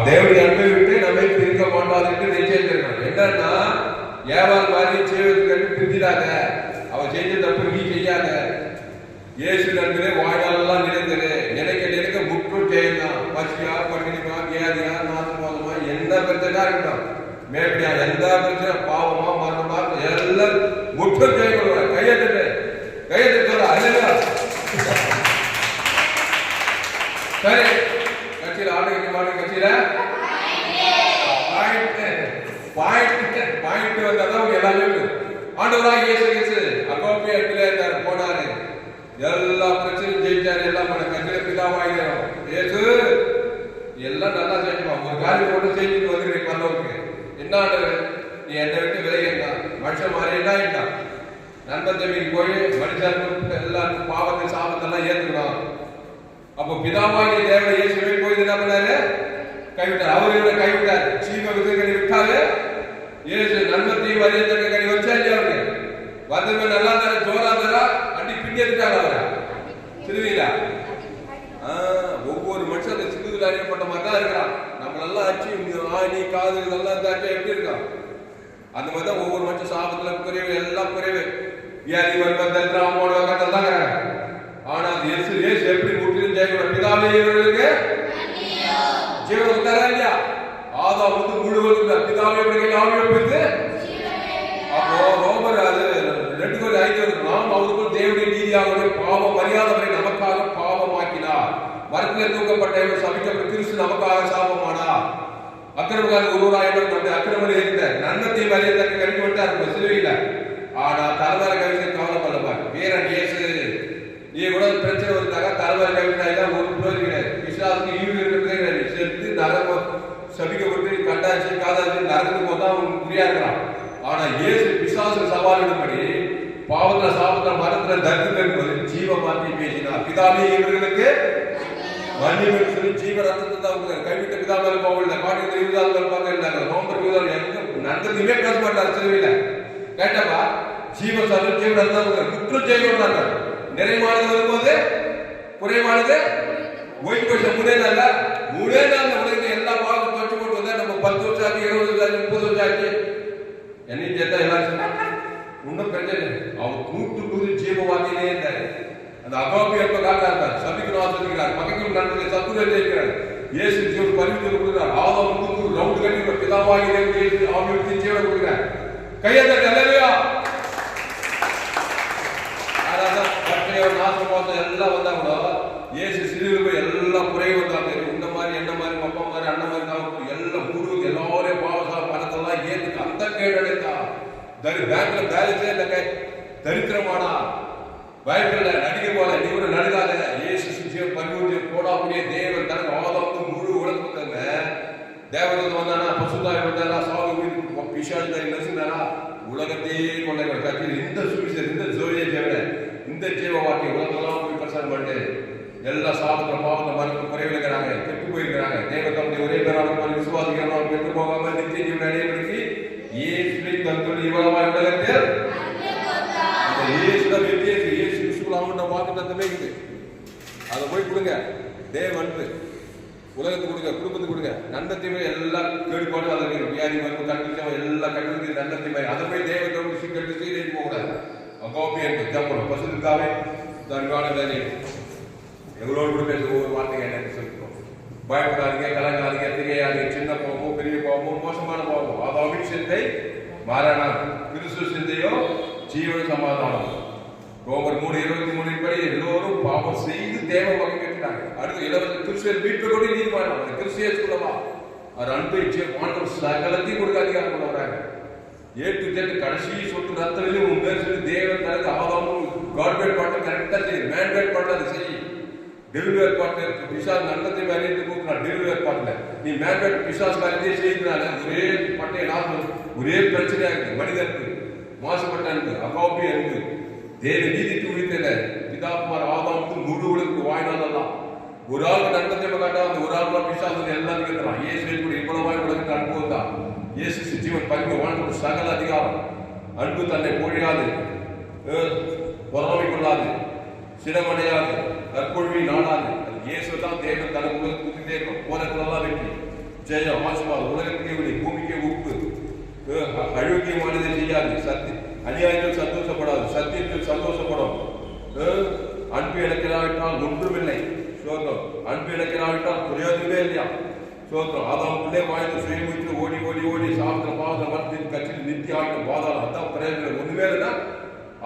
தேவனுடைய அன்பை விட்டு நம்மை பிரிக்க மாட்டாது என்று நிச்சயித்திருக்காங்க. என்னன்னா ஏவாள் மாதிரி செய்வதற்கு பிரிஞ்சிடாத, அவ செஞ்ச தப்பு நீ செய்யாத. இயேசு நண்பரே வாழ்நாளெல்லாம் நினைத்தது நினைக்க முற்றும் செய்யலாம். பசியா பட்டினிமா வியாதியா நாசமோதமா என்ன பிரச்சனை இருக்கட்டும், மேற்படியா எந்த பிரச்சனை பாவமா மரணமா எல்லாம் முற்றும் செய்ய கையெழுத்து சொல்ல அல்ல. சரி, கட்சியில ஆண்டு கட்சியில பாயிண்ட் வந்தாதான் எல்லாமே ஆண்டவராக இயேசு அகோபிய இடத்துல இருந்தாரு, போனாரு, எல்லா பிரச்சனையும் ஜெயிச்சாரு. எல்லாம் பண்ண கட்சியில பிதாவாயிரம் இயேசு எல்லாம் நல்லா செஞ்சுப்பான். ஒரு காரியம் மட்டும் செஞ்சுட்டு வந்துருக்கேன் பல்லவருக்கு. என்ன ஆண்டவர் நீ என்னை விட்டு விலகிட்டான், மனுஷன் மாறி என்ன நண்பன் தம்பிக்கு போய் மனுஷனுக்கு எல்லாருக்கும் பாவத்தை சாபத்தெல்லாம் ஏற்றுக்கணும். அப்போ பிதாவாகிய தேவனை இயேசுவை போய் என்ன பண்ணாரு? கைவிட்டார். அவரு இவரை கைவிட்டார். சீம விதங்களை விட்டாரு. இயேசு நன்மத்தையும் அறியத்தக்க கனி வச்சா இல்லையா? அவருக்கு வந்தமே நல்லா தானே ஜோரா தாரா அடி பின்னி எடுத்தாங்க அவரை சிலுவையில. ஒவ்வொரு மனுஷன் அந்த சிலுவையில் அறியப்பட்ட மாதிரி தான் இருக்கிறான். நம்மளெல்லாம் அச்சு ஆணி காது இதெல்லாம் தாச்சா எப்படி இருக்கான்? அந்த மாதிரி தான் ஒவ்வொரு மனுஷன் சாபத்துல குறைவு எல்லாம் குறைவு வியாதி வருவதற்கு அம்மோட கட்டெல்லாம் இருக்கிறாங்க. ஆனா இயேசு எப்படி முற்றிலும் ஜெயிக்கணும்? பிதாவே இவர்களுக்கு ஜீவன் கொடுத்தாரா இல்லையா? ஆதாம் வந்து முழுவதும் பிதாவே இவர்கள் ஆவியை பெற்று அப்போ ரோமர் அது 2:5 நாம் அவருக்குள் தேவனுடைய நீதியாக பாவம் மரியாதை நமக்காக பாவமாக்கினார். மரத்தில் தூக்கப்பட்ட சபிக்கப்பட்ட கிறிஸ்து நமக்காக சாபமானார். அக்கிரமக்கார ஒருவராயிரம் நம்முடைய அக்கிரமம் இருந்த நன்மத்தை மரியாதை கழிக்க விட்டார் சிலுவையில. ஆனா தலைவர கவிதை கவலைப்படப்பார் வீரன் இயேசு நீ கூட பிரச்சனை வந்தாங்க தலைவர கவிதாயெல்லாம் ஒரு புரோஜனம் கிடையாது. விசுவாசத்துக்கு ஈவு இருக்கிறதே கிடையாது. செத்து நரகம் சபிக்கப்பட்டு கண்டாச்சு காதாச்சு நரகத்துக்கு போதா அவன் குறியா இருக்கிறான். ஆனா இயேசு பிசாசு சவாலிடும்படி பாவத்துல சாபத்துல மரத்துல தரித்திரம் ஜீவ மாற்றி பேசினார். பிதாவே இவர்களுக்கு மன்னிப்பு சொல்லி ஜீவ ரத்தத்தை தான் கைவிட்ட பிதா மேல போகல. பாட்டு 20 பார்க்க இருந்தாங்க. நவம்பர் 20 எங்க நடந்ததுமே பேச மாட்டார் சிலுவையில. கேட்டப்பா ஜீவ சாதம் ஜீவ ரத்தம் குற்றம் செய்யறாங்க. நிறைவானது வரும்போது குறைவானது ஓய்வு போயிட்ட 3 நாள்ல 3 நாள்ல உலகத்தை எல்லா பாவம் தொட்டு போட்டு வந்தா நம்ம 10 வருஷம் ஆச்சு 20 வருஷம் ஆச்சு 30 வருஷம் ஆச்சு என்னையும் சேர்த்தா எல்லாரும் ஒன்றும் பிரச்சனை. அவர் 100 ஜீவவாதியிலே இருந்தாரு. அந்த அகாபி எப்ப காட்டாரு சபிக்கணும் ஆசிரிக்கிறார் பக்கத்தில் நடந்த சத்துரை ஜெயிக்கிறார். இயேசு ஜீவன் பரிவித்து கொடுக்கிறார். ஆதாம் 300 ரவுண்ட் கட்டி பிதாவாகி ஆவியத்தை ஜீவனை கொடுக்கிறார். கையை தட்டி அல்லையா? நாசமோசம் எல்லாம் வந்தா கூட இயேசு சிலுவையில் போய் எல்லாம் குறைவு வந்தாங்க. இந்த மாதிரி என்ன மாதிரி அப்பா மாதிரி அண்ணன் மாதிரி எல்லாம் முழுவது எல்லாரையும் பாவசா பணத்தெல்லாம் ஏத்துக்கு அந்த கேடா பேங்க்ல பேலன்ஸே இல்லை. தரித்திரமானா பயப்படல நடிக்க போல நீ கூட நடுகாத. இயேசு பரிவூர்த்தி போடாக்கூடிய தேவன் தனக்கு ஆதாம் முழு உலகத்துக்கு தேவதூதன் வந்தானா, பசுத்தாய் வந்தாரா, சாவு பிசாசுகளை நசுங்கினாரா, உலகத்தையே கொண்ட கட்சியில் இந்த சுவிசேஷம், இந்த ஜோதியை தேவை, இந்த ஜீவ வாக்கியம் உலகெல்லாம் போய் பிரச்சாரம் பண்ணிட்டு எல்லா சாபத்தை பாவத்தை மறுப்பு குறைவிக்கிறாங்க, கெட்டு போயிருக்கிறாங்க. தேவதம் ஒரே பேராளர் விசுவாசிக்கிறவங்க கெட்டு போகாம நித்திய ஜீவன் அடையப்படுத்தி இயேசுவை தந்தோடு இவ்வளவாய் உலகத்தில் இயேசுல வெற்றியேசு இயேசு விசுவாசம் வாக்கு தந்தமே இருக்குது. அதை போய் கொடுங்க. தேவ அன்பு உலகத்துக்கு கொடுங்க, குடும்பத்துக்கு கொடுங்க. நன்மத்தையுமே எல்லாம் கேடுபாடு அதில் வியாதி மருந்து கண்டிப்பாக எல்லா கட்டணத்தையும் நன்மத்தையுமே அதை போய் தேவத்தோடு சிக்கல் செய்து போகக்கூடாது. கோபி என்று ஜப்பணும் பசுக்காவே தன்கான எங்களோடு கூட பேச ஒவ்வொரு வார்த்தைங்க என்னன்னு சொல்லிட்டோம். பயப்படாதீங்க, கலங்காதீங்க, திகையாதீங்க. சின்ன கோபமும் பெரிய கோபமும் மோசமான கோபம் அது அபிஷேகத்தை மரணம், கிறிஸ்து சிந்தையோ ஜீவன சமாதானம். ரோமர் 3:23 படி எல்லோரும் பாவம் செய்து தேவ வகை கேட்டாங்க. அடுத்து இலவச கிறிஸ்துவின் மீட்பு கொண்டு நீதிமான் கிறிஸ்திய சொல்லவா அவர் அன்பை மாற்றம் சகலத்தையும் கொடுக்க அதிகாரம் கொண்டு வராங்க. ஏட்டு ஜெட்டு கடைசி சொட்டு ரத்தத்திலும் உன் பேர் சொல்லி தேவன் தனது ஆதாமும் காட்வேட் பாட்டை கரெக்டா செய்யும். மேன்வேட் பாட்டை அதை செய்யும். டெலிவேட் பாட்டு பிசாஸ் நல்லத்தை வேலையை கூப்பிடலாம். டெலிவேட் பாட்டில் நீ மேன்வேட் பிசாஸ் வேலையை செய்யறதுனால ஒரே பட்டைய நாசம், ஒரே பிரச்சனையா இருக்கு. மனிதனுக்கு மாசுபட்ட அன்பு, அகாபி அன்பு, தேவ நீதிக்கு உரித்தல பிதாகுமார் ஆதாமுக்கு முழு உலகுக்கு வாய்நாளெல்லாம் ஒரு ஆளுக்கு நன்மத்தை காட்டா அந்த ஒரு ஆள் பிசாசு எல்லாம் கேட்கலாம். இயேசு கூட இவ்வளவாய் உலகத்துக்கு அன்பு வந்தா இயேசு ஜீவன் பரிமை வாழ்ந்த சகல அதிகாரம். அன்பு தன்னை பொழியாது, பொறாமை கொள்ளாது, சினமடையாது, தற்கொள்வி நாடாது. இயேசு தான் தேவன் தனக்கு உலகத்துக்கு தேர்க்கும். போனதுலாம் வெற்றி, ஜெயம், ஆசீர்வாதம், உலகத்துக்கே விட, பூமிக்கே உப்பு, அழுக்கியமானதை செய்யாது, சத்தி அநியாயத்தில் சந்தோஷப்படாது, சத்தியத்தில் சந்தோஷப்படும். அன்பு இழக்கிறாவிட்டால் ஒன்றுமில்லை. சோதம் அன்பு இழக்கிறாவிட்டால் பிரயோஜனமே இல்லையா. சோதம் ஆதாமுக்குள்ளே வாழ்ந்து சுயமுற்று ஓடி ஓடி ஓடி சாப்பிட்ட பாவத்தை மரத்தின் கட்சியில் நித்திய ஆட்டம் பாதாளம். அதான் பிரயோஜனம் ஒண்ணுமே இல்லைன்னா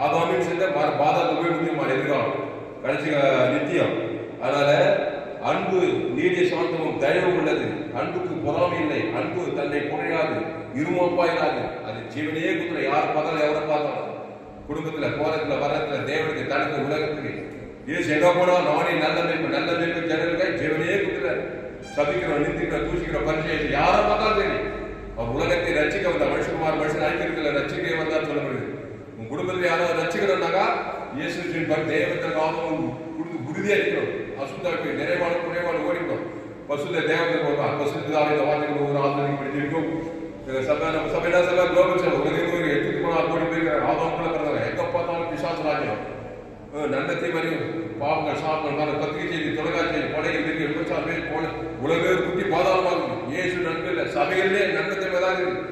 ஆதாமின் சென்ற பாதாளத்தை போய் முடியுமா எதிர்காலம் கடைசி நித்தியம். அதனால அன்பு நீடிய சாந்தமும் தயவும் உள்ளது. அன்புக்கு பொறாமை இல்லை. அன்பு தன்னை குறையாது, இருமாப்பாயிராது. அது ஜீவனையே குதிரை. யார் பார்த்தாலும் எவரை பார்த்தாலும் குடும்பத்துல போறதுல வரத்துல தேவனுக்கு தனக்கு உலகத்துக்கு இயேசு எங்க போனா நானே நல்ல மேய்ப்பு, நல்ல மேய்ப்பு ஜனங்களுக்காக ஜீவனையே குதிரை. சபிக்கிறோம், நிந்திக்கிற, தூசிக்கிற, பரிசெய்து யாரை பார்த்தாலும் சரி அவர் உலகத்தை ரசிக்க வந்த மனுஷகுமார் மனுஷன் அழைக்கிறதுல ரசிக்கவே வந்தான்னு சொல்லப்படுது. உங்க குடும்பத்தில் யாராவது ரசிக்கிறோம்னாக்கா இயேசுவின் தேவத்தின் காலம் கொடுத்து உறுதியா இருக்கிறோம். அசுத்தாக்கு நிறைவான குறைவான ஓடிக்கிறோம். பசுல தேவத்தை போடுவார். பசுதாவே இந்த வார்த்தைகள் ஒவ்வொரு ஆதரவு படிச்சிருக்கும். நம்ம சபையில சபை குளோபல் சபை உலகம் 8 கோடி பேர் ஆதரவுக்குள்ள பிறந்தாங்க. எங்க பார்த்தாலும் பிசாசு ராஜ்யம், நன்னத்தை மாதிரி பாவங்கள் சாப்பிடணும், பத்திரிகை செய்தி, தொலைக்காட்சி செய்தி, படைகள் இருக்கு, விபச்சாரம் போல உலகே குட்டி பாதாளமாகும். இயேசு நன்கு இல்லை. சபைகளிலே நன்னத்தை மேலாக இருக்கு.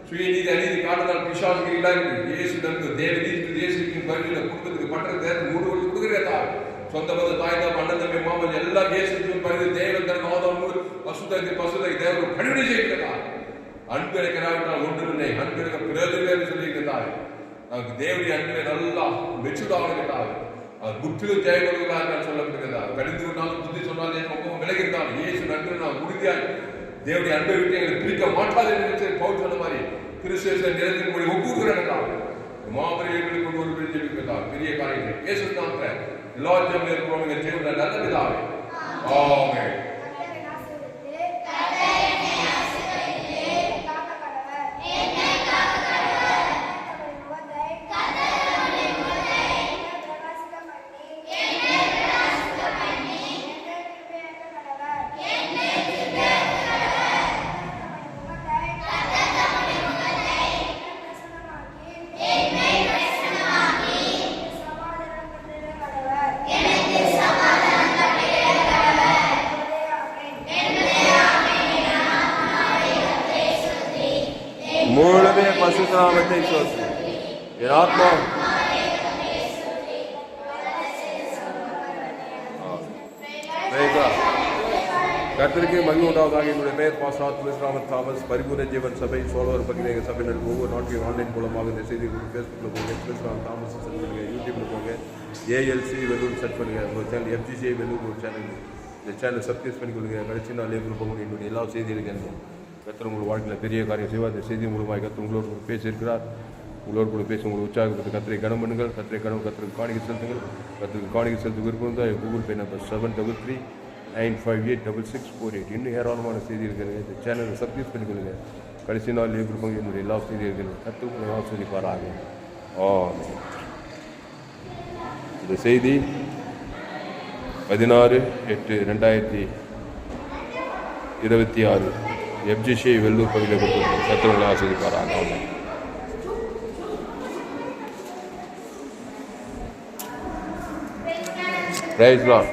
சுயநீதி அநீதி காட்டுதல் பிசாசுக்கு இல்லாது. இயேசு நன்கு தேவ நீதி தேசிக்கு பரிதியில குடும்பத்துக்கு பட்டத்தை மூடு கொடுக்குறதா சொந்த பந்த தாய் தான் அண்ணன் தம்பி மாமன் எல்லாம் இயேசுக்கு பரிதி தேவன் தன் ஆதம் பசுதாக்கி பசுதை தேவன் பணிவிடை செய்கிறதா. அன்பு இருக்கிறாவிட்டால் ஒன்றுமில்லை. அன்பு இருக்க பிரயோஜனமே சொல்லியிருக்கிறார். நமக்கு தேவனுடைய அன்பை நல்லா மெச்சூர்டாக இருக்கிறார். அது முற்றிலும் ஜெயப்படுகிறார் சொல்லப்படுகிறார். கடிந்து கொண்டாலும் புத்தி சொன்னாலே ரொம்ப விலகிருந்தால் இயேசு நன்று நான் உறுதியாய் தேவனுடைய அன்பை விட்டு எங்களை பிரிக்க மாட்டாது என்று பவுல் சொன்ன மாதிரி கிறிஸ்துவ நிலத்தின் மொழி ஒப்புகிறார். மாபெரியர்களுக்கு கொண்டு ஒரு பெரிய ஜெபிக்கிறார். பெரிய காரியங்கள் இயேசு தான் எல்லா ஜெபம் இருக்கிறவங்க ஜெபம் நல்ல பிதாவே. ஆமென். மூலமே பசுநாமத்தை சோத்து என் ஆத்மா கர்த்தருக்கு மகிமை உண்டாவதாக. என்னுடைய பெயர் பாஸ்டர் தாமஸ். பரிபூர்ண ஜீவன் சபை சோழர் பகுதியில் எங்கள் சபையினர் ஒவ்வொரு நாட்டையும் ஆன்லைன் மூலமாக இந்த செய்தி ஃபேஸ்புக்கில் போங்க, தாமஸ் சர்ச் பண்ணுங்க, யூடியூப்பில் போங்க, ஏஎல்சி வெல்லூர் சர்ச் பண்ணுங்க, ஒரு சேனல் எஃப்ஜிசிஐ வெல்லூர் ஒரு சேனல், இந்த சேனலை சப்ஸ்கிரைப் பண்ணி கொடுங்க. கடைசி நாள் லேபிள் போக என்னுடைய எல்லா செய்திகளுக்கு எனக்கு கர்த்தர் உங்கள் வாழ்க்கையில் பெரிய காரியம் செய்வார். இந்த செய்தி மூலமாக கர்த்தர் உங்களோடு கூட பேசியிருக்கிறார். உங்களோடு கூட பேசி உங்களை உற்சாகப்பட்டு கர்த்தரை கனம் பண்ணுங்கள். கர்த்தருக்கு காணிக்கை செலுத்துங்கள். கர்த்தருக்கு காணிக்கை செலுத்த விருப்பம் தான் கூகுள் பே நம்பர் 733 95866488. இன்னும் ஏராளமான செய்தி இருக்கிறது. இந்த சேனலை சப்ஸ்கிரைப் பண்ணிக்கொள்ளுங்க. கடைசி நாள் எப்படி என்னுடைய எல்லா செய்திகளும் கற்றுக்கொள்ள ஆஸ்வதிப்பாராக. ஆமென். இந்த செய்தி 16/8/2026 FGC வெள்ளூர் பகுதியில் கொடுத்து கற்றுக்கொள்ள ஆஸ்வதிப்பாராக. ஆமென். Praise God.